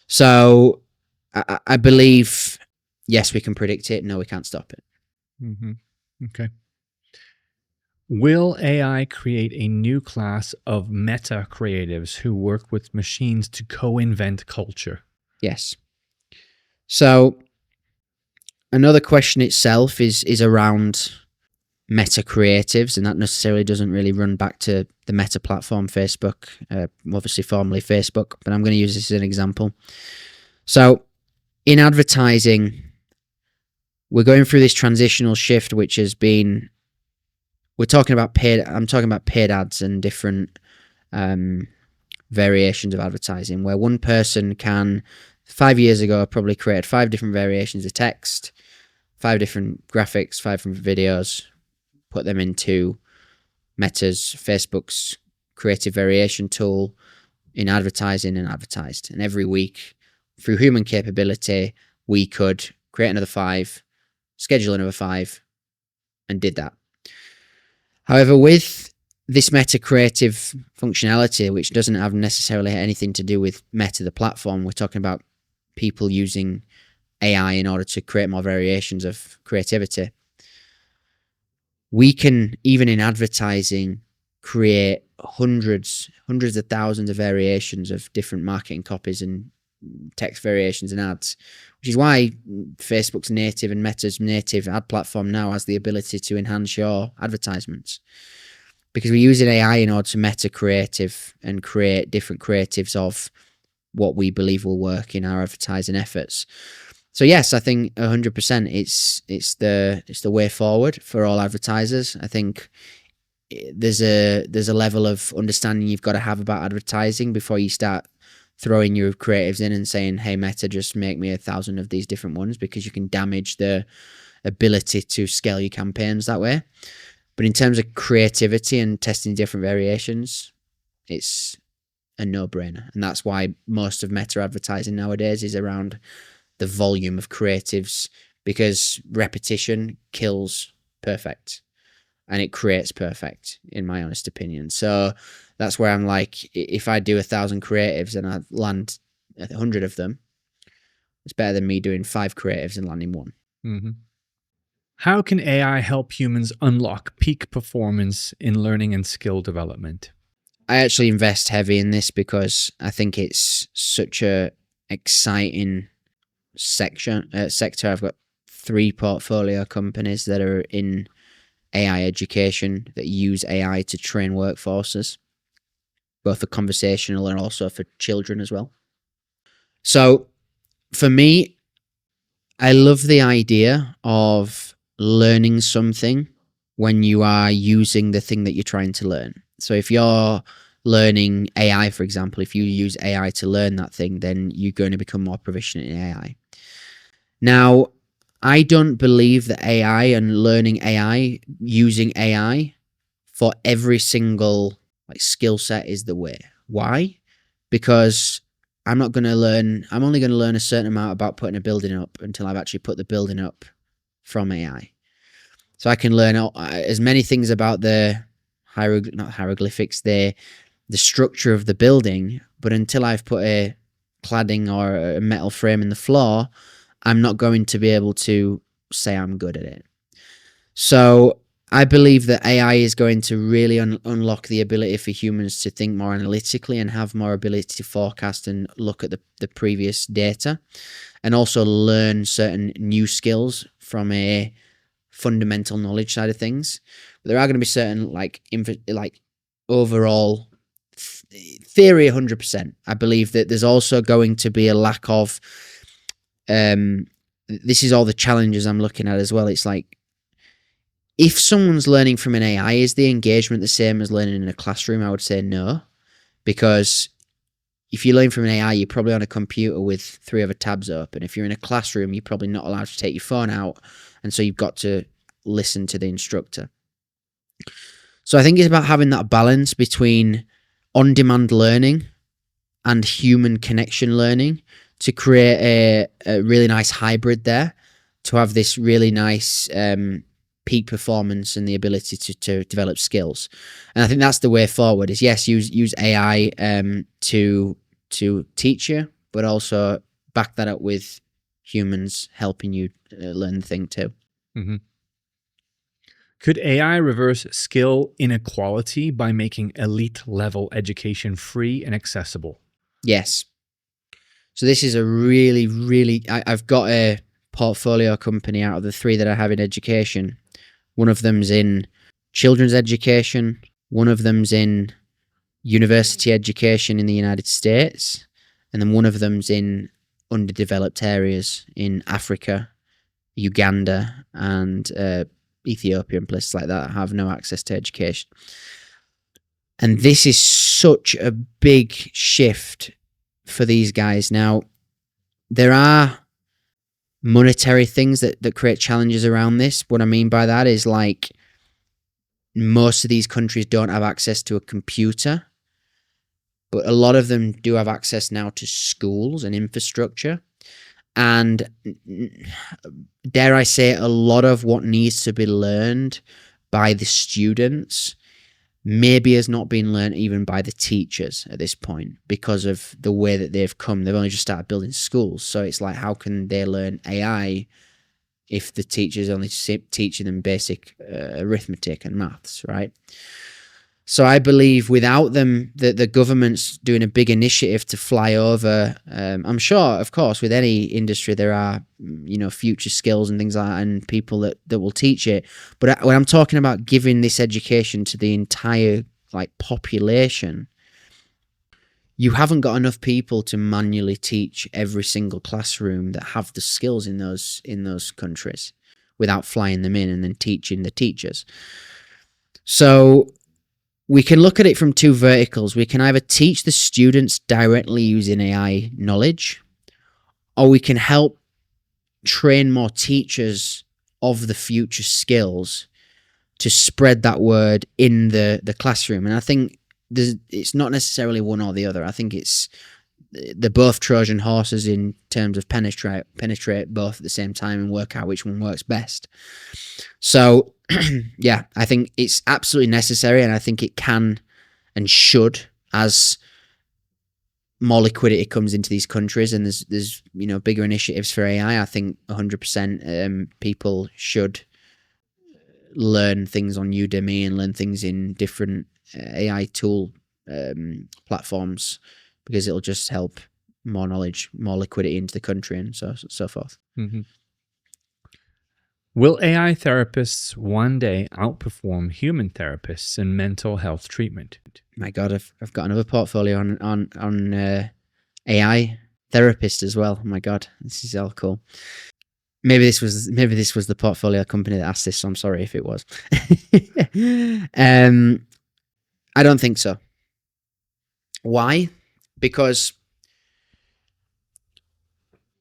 So I believe, yes, we can predict it. No, we can't stop it. Mm-hmm. Okay. Will AI create a new class of meta creatives who work with machines to co-invent culture? Yes. So another question itself is around meta creatives, and that necessarily doesn't really run back to the Meta platform, Facebook, obviously formerly Facebook, but I'm going to use this as an example. So in advertising, we're going through this transitional shift, which has been, I'm talking about paid ads and different variations of advertising, where one person can, 5 years ago, probably create 5 different variations of text, 5 different graphics, 5 different videos, put them into Meta's, Facebook's creative variation tool in advertising, and advertised. And every week, through human capability, we could create another 5, schedule another 5, and did that. However, with this Meta creative functionality, which doesn't have necessarily anything to do with Meta, the platform, we're talking about people using AI in order to create more variations of creativity. We can, even in advertising, create hundreds of thousands of variations of different marketing copies and text variations and ads, which is why Facebook's native and Meta's native ad platform now has the ability to enhance your advertisements, because we're using AI in order to meta creative and create different creatives of what we believe will work in our advertising efforts. So yes, I think 100% it's the way forward for all advertisers. I think there's a level of understanding you've got to have about advertising before you start throwing your creatives in and saying, hey, Meta, just make me 1,000 of these different ones, because you can damage the ability to scale your campaigns that way. But in terms of creativity and testing different variations, it's a no-brainer. And that's why most of Meta advertising nowadays is around the volume of creatives, because repetition kills perfect and it creates perfect, in my honest opinion. So that's where I'm like, if I do 1,000 creatives and I land 100 of them, it's better than me doing 5 creatives and landing 1. Mm-hmm. How can AI help humans unlock peak performance in learning and skill development? I actually invest heavy in this because I think it's such a exciting sector. I've got 3 portfolio companies that are in AI education that use AI to train workforces, both for conversational and also for children as well. So for me, I love the idea of learning something when you are using the thing that you're trying to learn. So if you're learning AI, for example, if you use AI to learn that thing, then you're going to become more proficient in AI. Now, I don't believe that AI and learning AI, using AI for every single skill set is the way. Why? Because I'm only going to learn a certain amount about putting a building up until I've actually put the building up from AI. So I can learn as many things about the not hieroglyphics, the structure of the building, but until I've put a cladding or a metal frame in the floor, I'm not going to be able to say I'm good at it. So I believe that AI is going to really unlock the ability for humans to think more analytically and have more ability to forecast and look at the previous data, and also learn certain new skills from a fundamental knowledge side of things. But there are going to be certain overall theory 100%. I believe that there's also going to be a lack of this is all the challenges I'm looking at as well. It's like, if someone's learning from an AI, is the engagement the same as learning in a classroom? I would say no, because if you learn from an AI, you're probably on a computer with 3 other tabs open. If you're in a classroom, you're probably not allowed to take your phone out, and so you've got to listen to the instructor. So I think it's about having that balance between on-demand learning and human connection learning to create a really nice hybrid there, to have this really nice peak performance and the ability to develop skills. And I think that's the way forward is, yes, use AI to teach you, but also back that up with humans helping you learn the thing too. Mm-hmm. Could AI reverse skill inequality by making elite level education free and accessible? Yes. So this is a really, I've got a portfolio company out of the 3 that I have in education. One of them's in children's education. One of them's in university education in the United States. And then one of them's in underdeveloped areas in Africa, Uganda, and Ethiopia and places like that have no access to education. And this is such a big shift for these guys. Now, there are monetary things that create challenges around this. What I mean by that is, like, most of these countries don't have access to a computer, but a lot of them do have access now to schools and infrastructure. And dare I say, a lot of what needs to be learned by the students maybe has not been learned even by the teachers at this point, because of the way that they've come. They've only just started building schools. So it's like, how can they learn AI if the teacher's only teaching them basic arithmetic and maths, right? So I believe without them, the government's doing a big initiative to fly over. I'm sure, of course, with any industry, there are, future skills and things like that, and people that will teach it. But when I'm talking about giving this education to the entire population, you haven't got enough people to manually teach every single classroom that have the skills in those countries without flying them in and then teaching the teachers. So we can look at it from 2 verticals. We can either teach the students directly using AI knowledge, or we can help train more teachers of the future skills to spread that word in the classroom. And I think it's not necessarily one or the other. I think they're both Trojan horses in terms of penetrate both at the same time and work out which one works best. So yeah, I think it's absolutely necessary, and I think it can and should, as more liquidity comes into these countries and there's bigger initiatives for AI. I think 100% people should learn things on Udemy and learn things in different AI tool platforms, because it'll just help more knowledge, more liquidity into the country, and so forth. Mm-hmm. Will AI therapists one day outperform human therapists in mental health treatment? My God, I've got another portfolio on AI therapist as well. Oh my God, this is all cool. Maybe this was the portfolio company that asked this, so I'm sorry if it was. I don't think so. Why? Because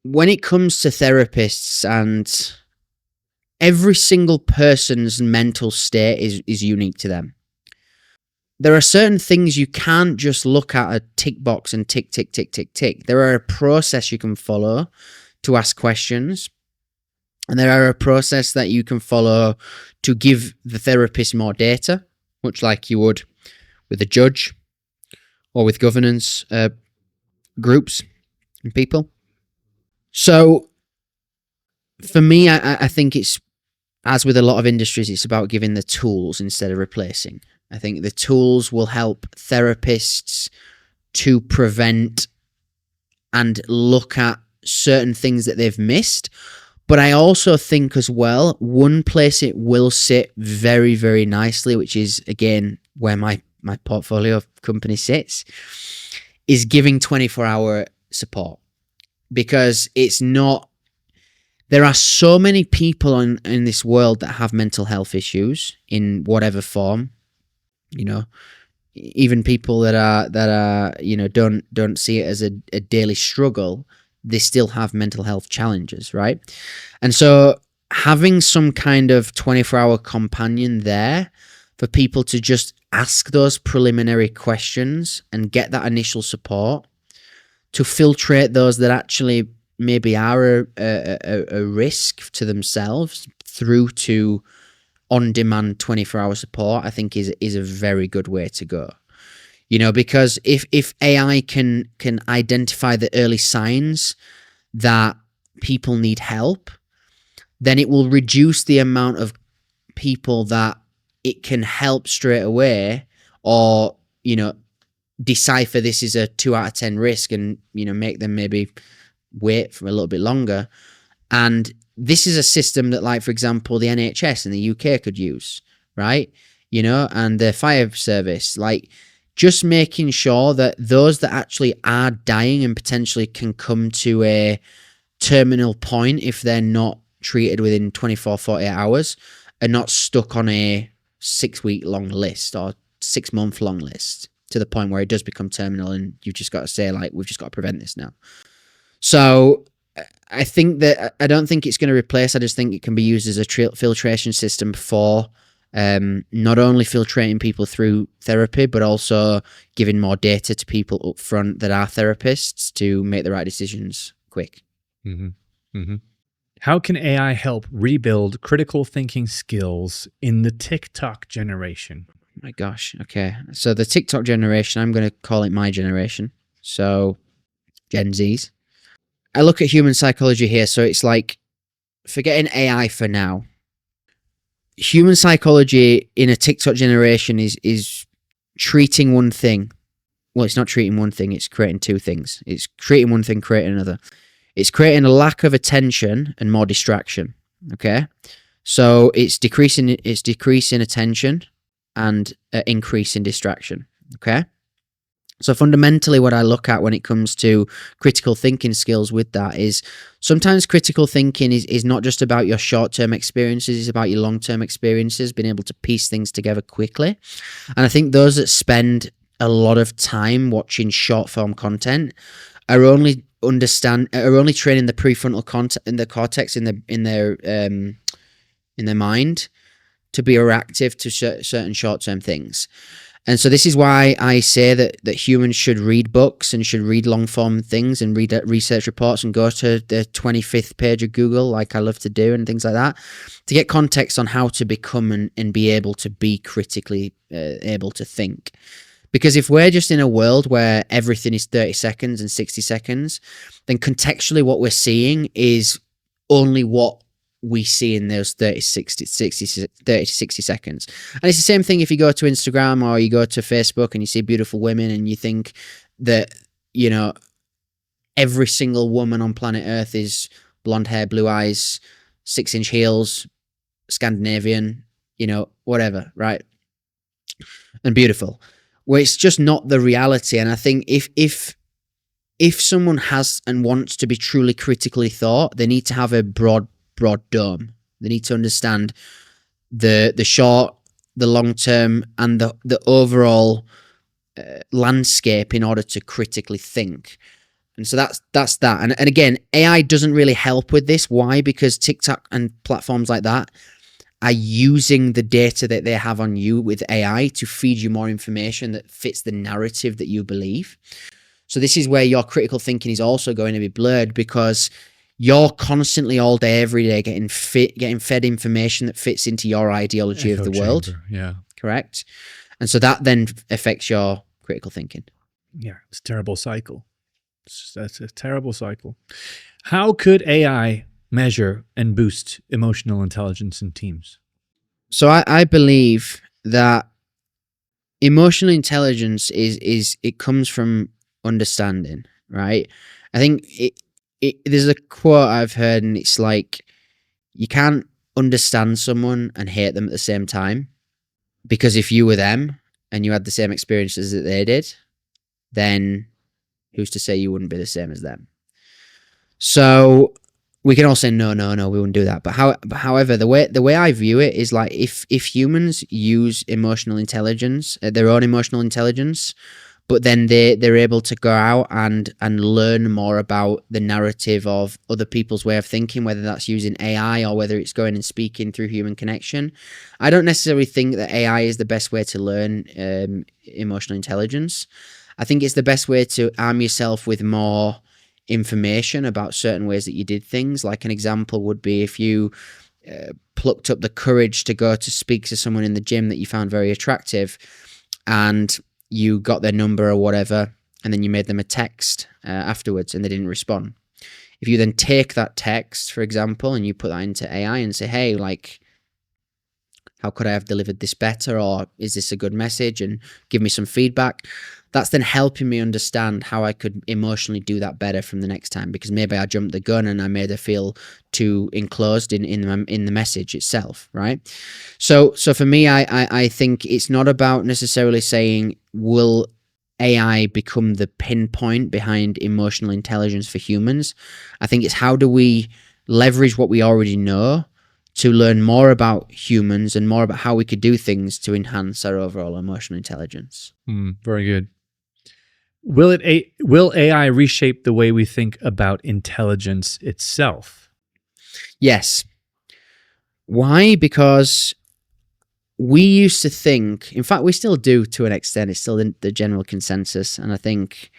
when it comes to therapists, and every single person's mental state is unique to them. There are certain things you can't just look at a tick box and tick, tick, tick, tick, tick. There are a process you can follow to ask questions. And there are a process that you can follow to give the therapist more data, much like you would with a judge or with governance groups and people. So for me, I think it's, as with a lot of industries, it's about giving the tools instead of replacing. I think the tools will help therapists to prevent and look at certain things that they've missed. But I also think as well, one place it will sit very, very nicely, which is, again, where my portfolio company sits, is giving 24-hour support. Because it's not... There are so many people in this world that have mental health issues in whatever form. Even people that are don't see it as a daily struggle, they still have mental health challenges, right? And so having some kind of 24-hour companion there for people to just ask those preliminary questions and get that initial support, to filtrate those that actually maybe are a risk to themselves through to on-demand 24-hour support, I think is a very good way to go. Because if AI can identify the early signs that people need help, then it will reduce the amount of people that it can help straight away, or decipher this is a 2 out of 10 risk, and make them maybe wait for a little bit longer. And this is a system that, like, for example, the NHS in the UK could use, right? And the fire service, like, just making sure that those that actually are dying and potentially can come to a terminal point if they're not treated within 24, 48 hours are not stuck on a 6-week long list or 6-month long list to the point where it does become terminal and you've just got to say, like, we've just got to prevent this now. So I think that I don't think it's going to replace. I just think it can be used as a filtration system for not only filtrating people through therapy, but also giving more data to people up front that are therapists to make the right decisions quick. Mm-hmm. Mm-hmm. How can AI help rebuild critical thinking skills in the TikTok generation? Oh my gosh. Okay. So the TikTok generation, I'm going to call it my generation. So Gen Zs. I look at human psychology here. So it's like, forgetting AI for now, human psychology in a TikTok generation is treating one thing. Well, it's not treating one thing. It's creating two things. It's treating one thing, creating another. It's creating a lack of attention and more distraction. Okay. So it's decreasing attention and increasing distraction. Okay. So fundamentally what I look at when it comes to critical thinking skills with that is sometimes critical thinking is not just about your short-term experiences, it's about your long-term experiences, being able to piece things together quickly. And I think those that spend a lot of time watching short-form content are only training the prefrontal cortex in their mind to be reactive to certain short-term things. And so this is why I say that humans should read books and should read long-form things and read research reports and go to the 25th page of Google, like I love to do, and things like that, to get context on how to become and be able to be critically able to think. Because if we're just in a world where everything is 30 seconds and 60 seconds, then contextually what we're seeing is only what we see in those 30 to 60 seconds. And it's the same thing if you go to Instagram or you go to Facebook and you see beautiful women and you think that, every single woman on planet Earth is blonde hair, blue eyes, 6-inch heels, Scandinavian, whatever, right? And beautiful. Well, it's just not the reality. And I think if someone has and wants to be truly critically thought, they need to have a broad dome. They need to understand the short, the long term, and the overall landscape in order to critically think. And so that's that. And again, AI doesn't really help with this. Why? Because TikTok and platforms like that are using the data that they have on you with AI to feed you more information that fits the narrative that you believe. So this is where your critical thinking is also going to be blurred, because you're constantly all day, every day getting fed information that fits into your ideology of the world. Yeah. Correct. And so that then affects your critical thinking. Yeah. It's a terrible cycle. That's a terrible cycle. How could AI measure and boost emotional intelligence in teams? So I believe that emotional intelligence it comes from understanding, right? I think there's a quote I've heard, and it's like, you can't understand someone and hate them at the same time, because if you were them and you had the same experiences that they did, then who's to say you wouldn't be the same as them? So we can all say no, we wouldn't do that. But however, the way I view it is like, if humans use emotional intelligence, their own emotional intelligence, but then they're able to go out and learn more about the narrative of other people's way of thinking, whether that's using AI or whether it's going and speaking through human connection. I don't necessarily think that AI is the best way to learn emotional intelligence. I think it's the best way to arm yourself with more information about certain ways that you did things. Like an example would be if you plucked up the courage to go to speak to someone in the gym that you found very attractive, and you got their number or whatever, and then you made them a text afterwards and they didn't respond. If you then take that text, for example, and you put that into AI and say, hey, like, how could I have delivered this better? Or is this a good message? And give me some feedback. That's then helping me understand how I could emotionally do that better from the next time, because maybe I jumped the gun and I made her feel too enclosed in the message itself, right? So for me, I think it's not about necessarily saying, will AI become the pinpoint behind emotional intelligence for humans? I think it's how do we leverage what we already know to learn more about humans and more about how we could do things to enhance our overall emotional intelligence. Very good. Will AI reshape the way we think about intelligence itself? Yes. Why? Because we used to think, in fact, we still do to an extent, it's still the general consensus, and I think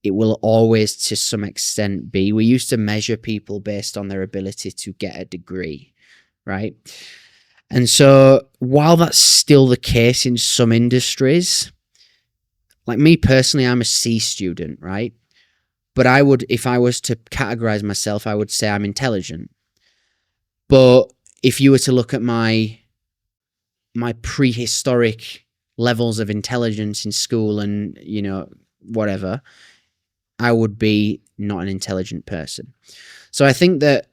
it will always to some extent be, we used to measure people based on their ability to get a degree, right? And so while that's still the case in some industries, like me personally, I'm a C student, right? But I would, if I was to categorize myself, I would say I'm intelligent. But if you were to look at my prehistoric levels of intelligence in school and, you know, whatever, I would be not an intelligent person. So I think that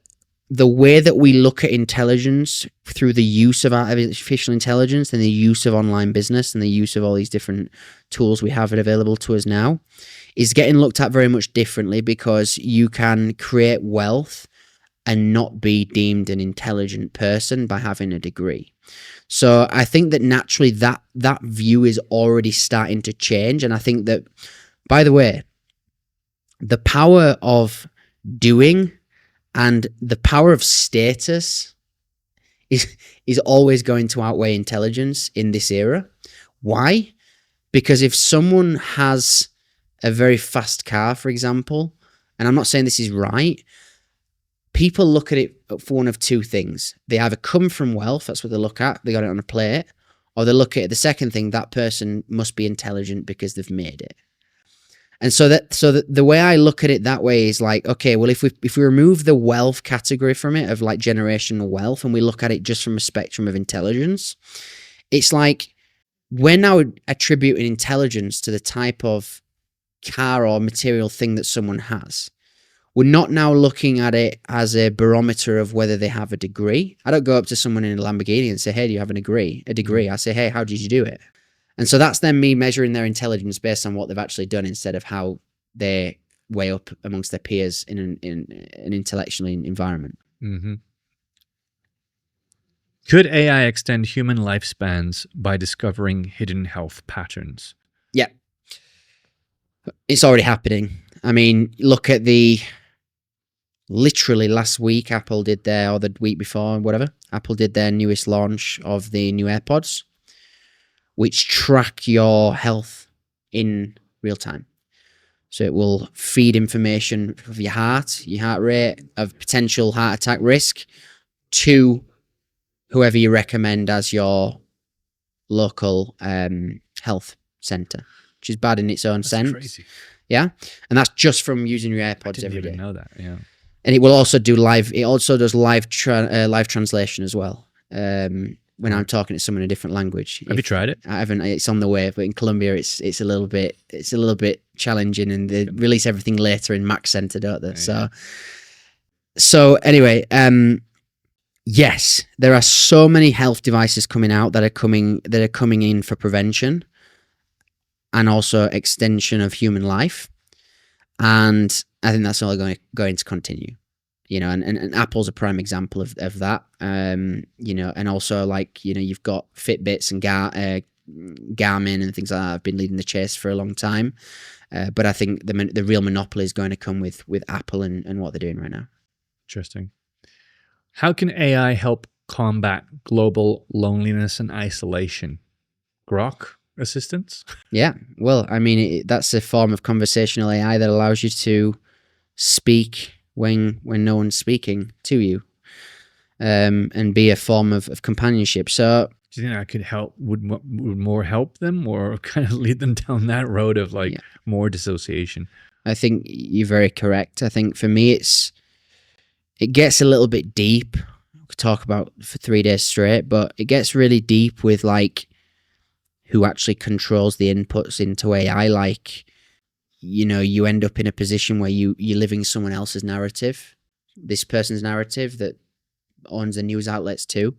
the way that we look at intelligence through the use of artificial intelligence and the use of online business and the use of all these different tools we have available to us now is getting looked at very much differently, because you can create wealth and not be deemed an intelligent person by having a degree. So I think that naturally that view is already starting to change. And I think that, by the way, the power of doing and the power of status is always going to outweigh intelligence in this era. Why? Because if someone has a very fast car, for example, and I'm not saying this is right, people look at it for one of two things. They either come from wealth, that's what they look at, they got it on a plate, or they look at the second thing, that person must be intelligent because they've made it. And so the way I look at it that way is like, okay, well, if we remove the wealth category from it, of like generational wealth, and we look at it just from a spectrum of intelligence, it's like we're now attributing intelligence to the type of car or material thing that someone has. We're not now looking at it as a barometer of whether they have a degree. I don't go up to someone in a Lamborghini and say, hey, do you have a degree? I say, hey, how did you do it? And so that's then me measuring their intelligence based on what they've actually done, instead of how they weigh up amongst their peers in an intellectual environment. Mm-hmm. Could AI extend human lifespans by discovering hidden health patterns? Yeah. It's already happening. I mean, look at literally last week, Apple did or the week before, whatever, Apple did their newest launch of the new AirPods, which track your health in real time. So it will feed information of your heart rate, of potential heart attack risk, to whoever you recommend as your local health center, which is bad in its own sense. Crazy. Yeah, and that's just from using your AirPods every day. I didn't even know that. Yeah, and it will also do live. It also does live translation as well. When I'm talking to someone in a different language. Have you tried it? I haven't. It's on the way, but in Colombia, it's a little bit challenging, and they release everything later in Mac Center, don't they? Yeah. So anyway, yes, there are so many health devices coming out that are coming in for prevention and also extension of human life, and I think that's all going to continue. You know, and Apple's a prime example of that. You know, and also, like, you know, you've got Fitbits and Garmin and things like that have been leading the chase for a long time. But I think the real monopoly is going to come with Apple and what they're doing right now. Interesting. How can AI help combat global loneliness and isolation? Grok assistance? Yeah, well, I mean, that's a form of conversational AI that allows you to speak when no one's speaking to you, and be a form of companionship. So, do you think that could help? Would more help them, or kind of lead them down that road of like more dissociation? I think you're very correct. I think for me, it gets a little bit deep. We could talk about for 3 days straight, but it gets really deep with like who actually controls the inputs into AI. Like, you end up in a position where you're living someone else's narrative, this person's narrative that owns the news outlets too.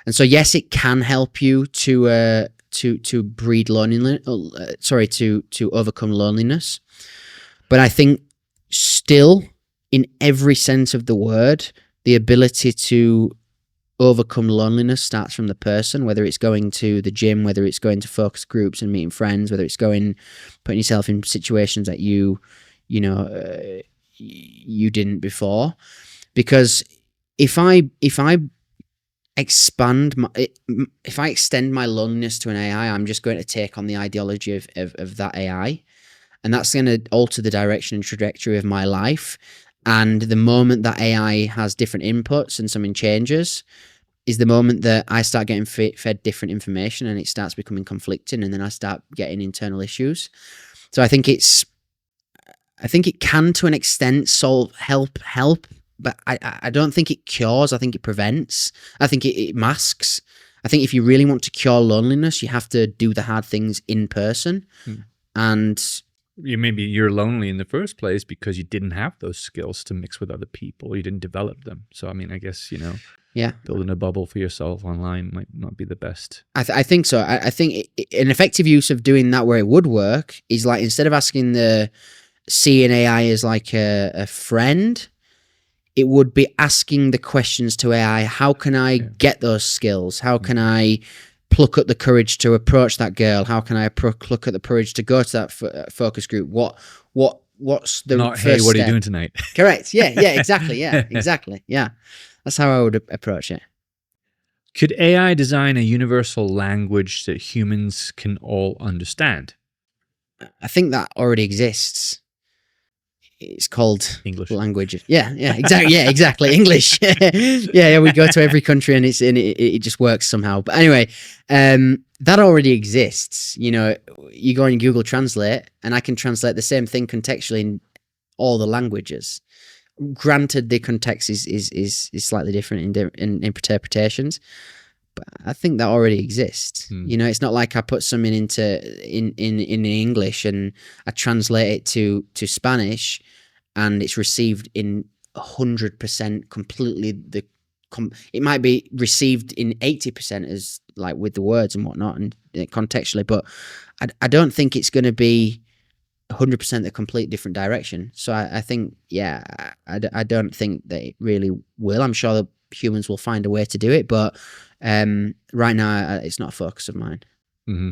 And so, yes, it can help you to breed loneliness. To overcome loneliness. But I think still, in every sense of the word, the ability to overcome loneliness starts from the person. Whether it's going to the gym, whether it's going to focus groups and meeting friends, whether it's putting yourself in situations that you didn't before. Because if I extend my loneliness to an AI, I'm just going to take on the ideology of that AI, and that's going to alter the direction and trajectory of my life. And the moment that AI has different inputs and something changes is the moment that I start getting fed different information, and it starts becoming conflicting, and then I start getting internal issues. So I think it can, to an extent, help, but I don't think it cures. I think it prevents. I think it masks. I think if you really want to cure loneliness, you have to do the hard things in person. And maybe you're lonely in the first place because you didn't have those skills to mix with other people. You didn't develop them. So, I mean, I guess, building a bubble for yourself online might not be the best. I think so. I think an effective use of doing that where it would work is like, instead of asking seeing AI as like a friend, it would be asking the questions to AI. How can I get those skills? How can I pluck up the courage to approach that girl? How can I pluck up the courage to go to that focus group? What's the not, first hey, what step? are you doing tonight? Correct. Yeah, exactly. Yeah, exactly. Yeah. That's how I would approach it. Could AI design a universal language that humans can all understand? I think that already exists. It's called English language. Yeah, exactly. Yeah, exactly. English. yeah. We go to every country and it just works somehow. But anyway, that already exists. You go on Google Translate, and I can translate the same thing contextually in all the languages. Granted, the context is slightly different in interpretations, but I think that already exists. It's not like I put something in English and I translate it to Spanish, and it's received in 100% completely. It might be received in 80% as like with the words and whatnot and contextually, but I don't think it's going to be 100% the complete different direction. So I think, I don't think that it really will. I'm sure that humans will find a way to do it, but right now it's not a focus of mine. Mm-hmm.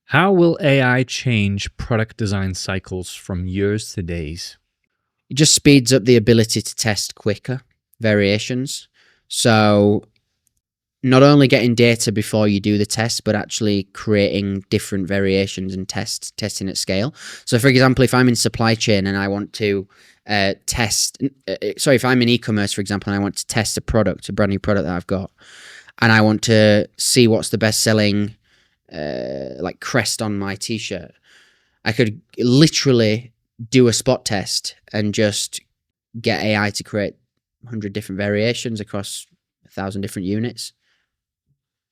How will AI change product design cycles from years to days? It just speeds up the ability to test quicker variations. So not only getting data before you do the test, but actually creating different variations and testing at scale. So for example, if I'm in supply chain and I want to if I'm in e-commerce, for example, and I want to test a brand new product that I've got, and I want to see what's the best selling like crest on my t-shirt, I could literally do a spot test and just get AI to create 100 different variations across 1,000 different units,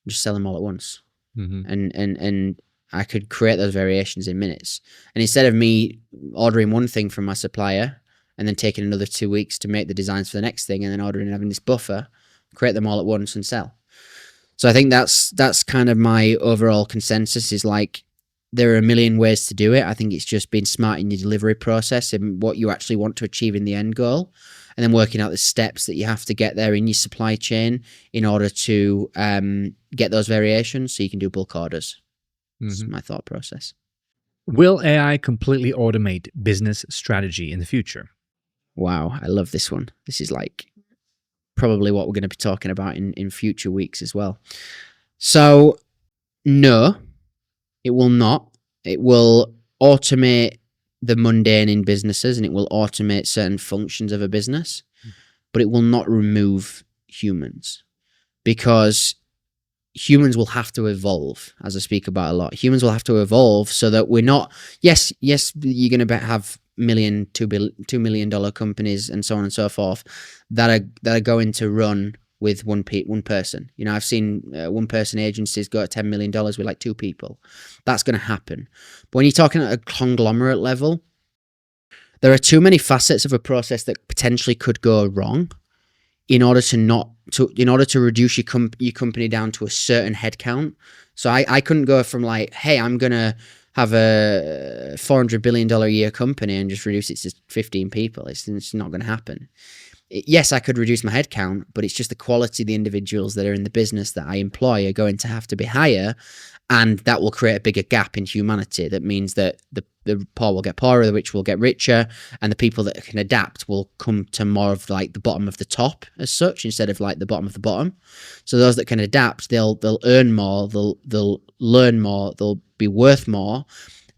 just sell them all at once. And I could create those variations in minutes. And instead of me ordering one thing from my supplier and then taking another 2 weeks to make the designs for the next thing, and then ordering and having this buffer, create them all at once and sell. So I think that's kind of my overall consensus, is like, there are a million ways to do it. I think it's just being smart in your delivery process and what you actually want to achieve in the end goal. and then working out the steps that you have to get there in your supply chain in order to get those variations so you can do bulk orders. That's my thought process. Will AI completely automate business strategy in the future? Wow, I love this one. This is like probably what we're going to be talking about in future weeks as well. So, no, it will not. It will automate the mundane in businesses, and it will automate certain functions of a business, but it will not remove humans, because humans will have to evolve, as I speak about a lot. Humans will have to evolve so that we're not, yes, you're going to have $2 million companies and so on and so forth that are going to run with one person. You know, I've seen one person agencies go at $10 million with like 2 people. That's going to happen. But when you're talking at a conglomerate level, there are too many facets of a process that potentially could go wrong in order to reduce your company down to a certain headcount. So I couldn't go from like, hey, I'm going to have a $400 billion a year company and just reduce it to 15 people. It's not going to happen. Yes, I could reduce my headcount, but it's just the quality of the individuals that are in the business that I employ are going to have to be higher, and that will create a bigger gap in humanity. That means that the poor will get poorer, the rich will get richer, and the people that can adapt will come to more of like the bottom of the top as such, instead of like the bottom of the bottom. So those that can adapt, they'll earn more, they'll learn more, they'll be worth more,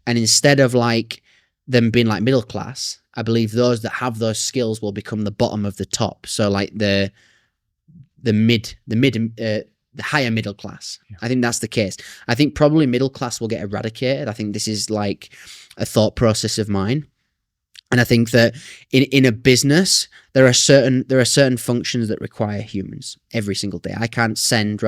and instead of like them being like middle class, I believe those that have those skills will become the bottom of the top. So like the higher middle class. Yeah. I think that's the case. I think probably middle class will get eradicated. I think this is like a thought process of mine. And I think that in a business, there are certain functions that require humans every single day. I can't send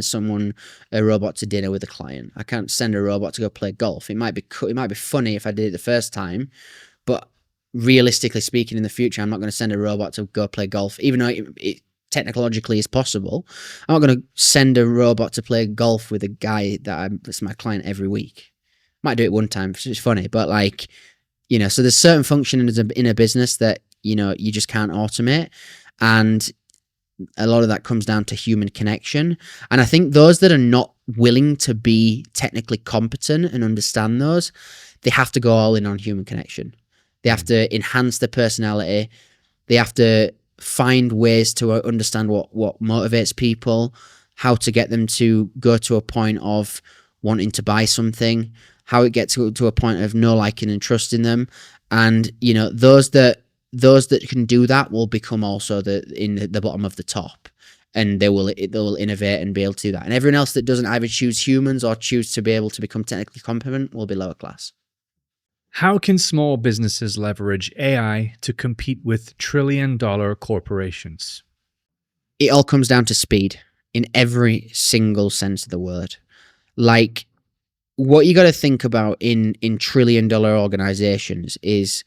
someone a robot to dinner with a client. I can't send a robot to go play golf. It might be funny if I did it the first time, but realistically speaking, in the future, I'm not going to send a robot to go play golf, even though it technologically is possible. I'm not going to send a robot to play golf with a guy that's my client every week. Might do it one time, it's funny, but like, you know, so there's certain functions in a business that, you know, you just can't automate. And a lot of that comes down to human connection. And I think those that are not willing to be technically competent and understand those, they have to go all in on human connection. They have to enhance their personality. They have to find ways to understand what motivates people, how to get them to go to a point of wanting to buy something, how it gets to a point of know, liking, and trusting them. And, you know, those that can do that will become also in the bottom of the top, and they'll innovate and be able to do that. And everyone else that doesn't either choose humans or choose to be able to become technically competent will be lower class. How can small businesses leverage AI to compete with trillion-dollar corporations? It all comes down to speed in every single sense of the word. Like, what you got to think about in trillion-dollar organizations is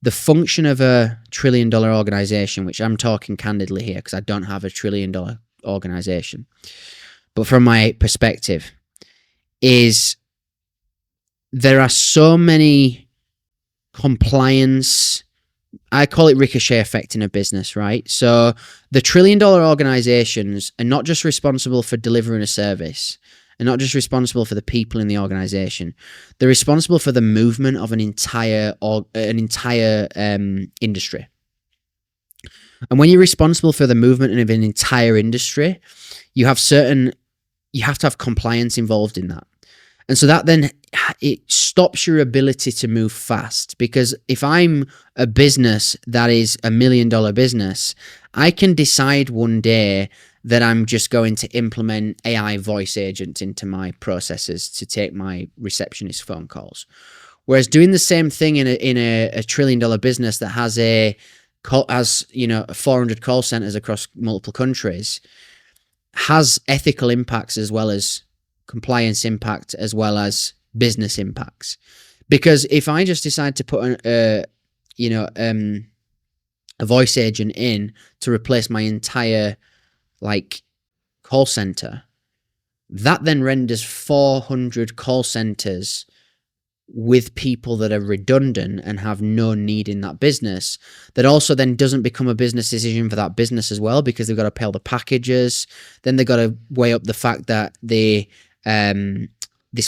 the function of a trillion-dollar organization, which I'm talking candidly here because I don't have a trillion-dollar organization. But from my perspective, is there are so many compliance, I call it ricochet effect in a business, right? So the trillion-dollar organizations are not just responsible for delivering a service, and not just responsible for the people in the organization. They're responsible for the movement of an entire industry. And when you're responsible for the movement of an entire industry, you have to have compliance involved in that. And so that then it stops your ability to move fast, because if I'm a business that is $1 million business, I can decide one day that I'm just going to implement AI voice agents into my processes to take my receptionist phone calls. Whereas doing the same thing in a trillion-dollar business that has 400 call centers across multiple countries has ethical impacts as well as compliance impact as well as business impacts. Because if I just decide to put a voice agent in to replace my entire call center, that then renders 400 call centers with people that are redundant and have no need in that business, that also then doesn't become a business decision for that business as well, because they've got to pay all the packages. Then they've got to weigh up the fact that this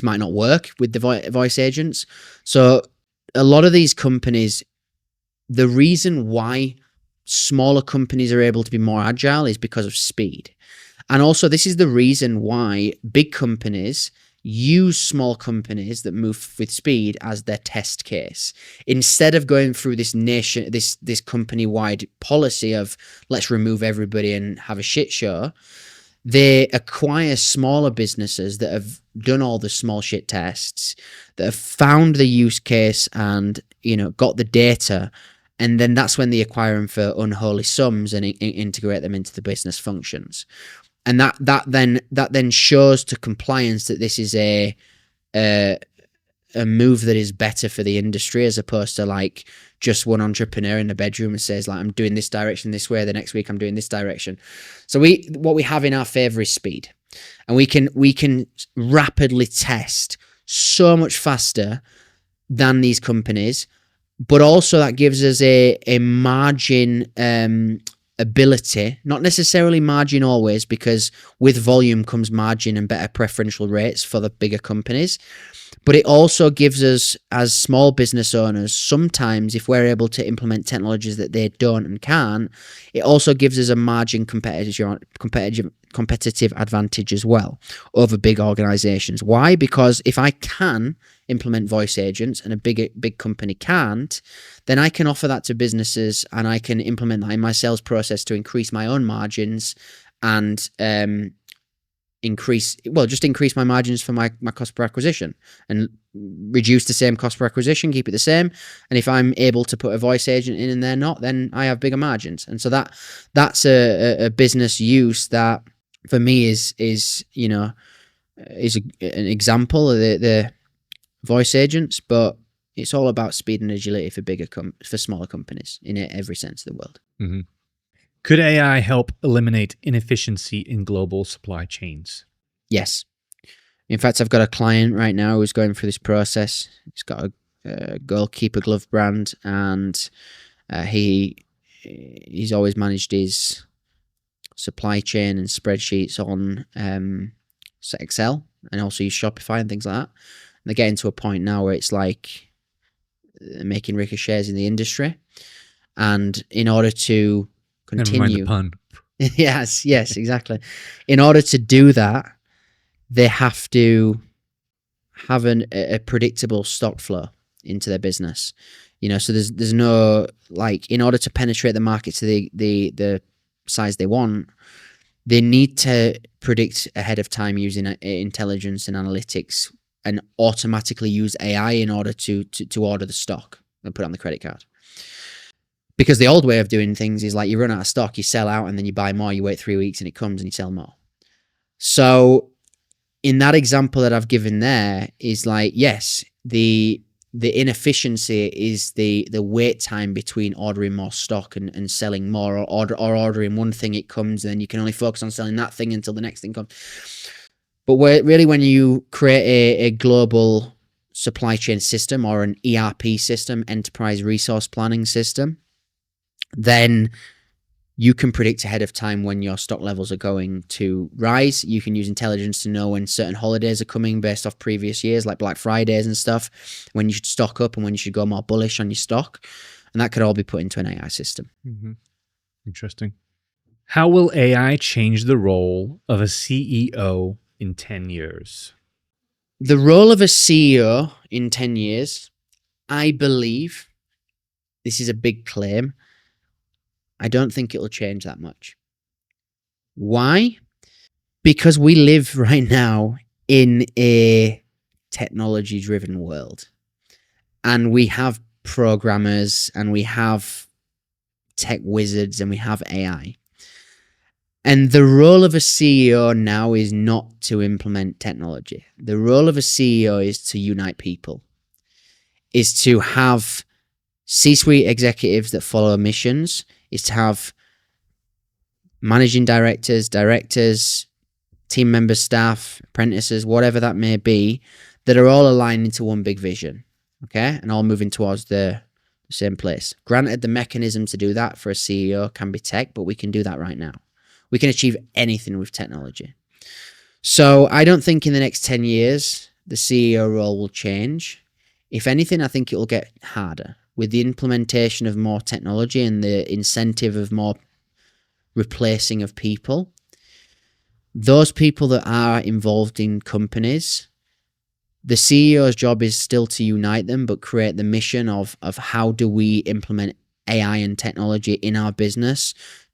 might not work with the voice agents. So a lot of these companies, the reason why smaller companies are able to be more agile is because of speed. And also, this is the reason why big companies use small companies that move with speed as their test case, instead of going through this company-wide policy of let's remove everybody and have a shit show. They acquire smaller businesses that have done all the small shit tests, that have found the use case and, got the data. And then that's when they acquire them for unholy sums and integrate them into the business functions. And that then shows to compliance that this is a move that is better for the industry, as opposed to like just one entrepreneur in the bedroom and says like, I'm doing this direction this way, the next week I'm doing this direction. So what we have in our favor is speed, and we can rapidly test so much faster than these companies, but also that gives us a margin ability, not necessarily margin always, because with volume comes margin and better preferential rates for the bigger companies. But it also gives us, as small business owners, sometimes if we're able to implement technologies that they don't and can't, it also gives us a margin competitive advantage as well over big organizations. Why? Because if I can implement voice agents and a big company can't, then I can offer that to businesses, and I can implement that in my sales process to increase my own margins and increase my margins for my cost per acquisition, and reduce the same cost per acquisition, keep it the same. And if I'm able to put a voice agent in and they're not, then I have bigger margins. And so that's a business use that for me is an example of the voice agents, but it's all about speed and agility for smaller companies in every sense of the word. Mm-hmm. Could AI help eliminate inefficiency in global supply chains? Yes. In fact, I've got a client right now who's going through this process. He's got a goalkeeper glove brand, and he's always managed his supply chain and spreadsheets on Excel, and also use Shopify and things like that. And they're getting to a point now where it's like making ricochets in the industry. And in order to continue... Never mind the pun. yes, exactly. In order to do that, they have to have a predictable stock flow into their business. So there's no, like, in order to penetrate the market to the size they want, they need to predict ahead of time using intelligence and analytics, and automatically use AI in order to order the stock and put it on the credit card. Because the old way of doing things is like, you run out of stock, you sell out, and then you buy more, you wait 3 weeks and it comes and you sell more. So in that example that I've given there is like, yes, the inefficiency is the wait time between ordering more stock and selling more, or ordering one thing, it comes, and then you can only focus on selling that thing until the next thing comes. But really, when you create a global supply chain system, or an ERP system, enterprise resource planning system, then you can predict ahead of time when your stock levels are going to rise. You can use intelligence to know when certain holidays are coming based off previous years, like Black Fridays and stuff, when you should stock up and when you should go more bullish on your stock. And that could all be put into an AI system. Mm-hmm. Interesting. How will AI change the role of a CEO in 10 years? The role of a CEO in 10 years, I believe, this is a big claim, I don't think it'll change that much. Why? Because we live right now in a technology-driven world. And we have programmers, and we have tech wizards, and we have AI. And the role of a CEO now is not to implement technology. The role of a CEO is to unite people, is to have C-suite executives that follow missions, is to have managing directors, team members, staff, apprentices, whatever that may be, that are all aligning to one big vision, okay, and all moving towards the same place. Granted, the mechanism to do that for a CEO can be tech, but we can do that right now. We can achieve anything with technology. So I don't think in the next 10 years, the CEO role will change. If anything, I think it will get harder with the implementation of more technology and the incentive of more replacing of people. Those people that are involved in companies, the CEO's job is still to unite them, but create the mission of how do we implement AI and technology in our business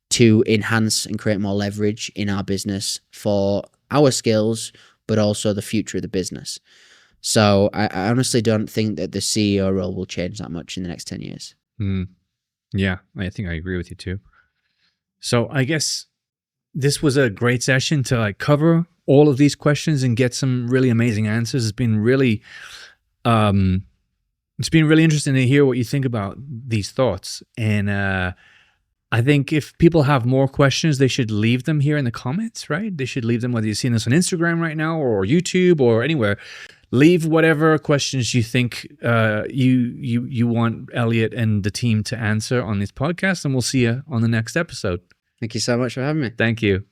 to enhance and create more leverage in our business for our skills, but also the future of the business. So I honestly don't think that the CEO role will change that much in the next 10 years. Yeah, I think I agree with you too. So I guess this was a great session to like cover all of these questions and get some really amazing answers. It's been really interesting to hear what you think about these thoughts. And I think if people have more questions, they should leave them here in the comments, right? They should leave them whether you're seeing this on Instagram right now or YouTube or anywhere. Leave whatever questions you think you want Elliott and the team to answer on this podcast, and we'll see you on the next episode. Thank you so much for having me. Thank you.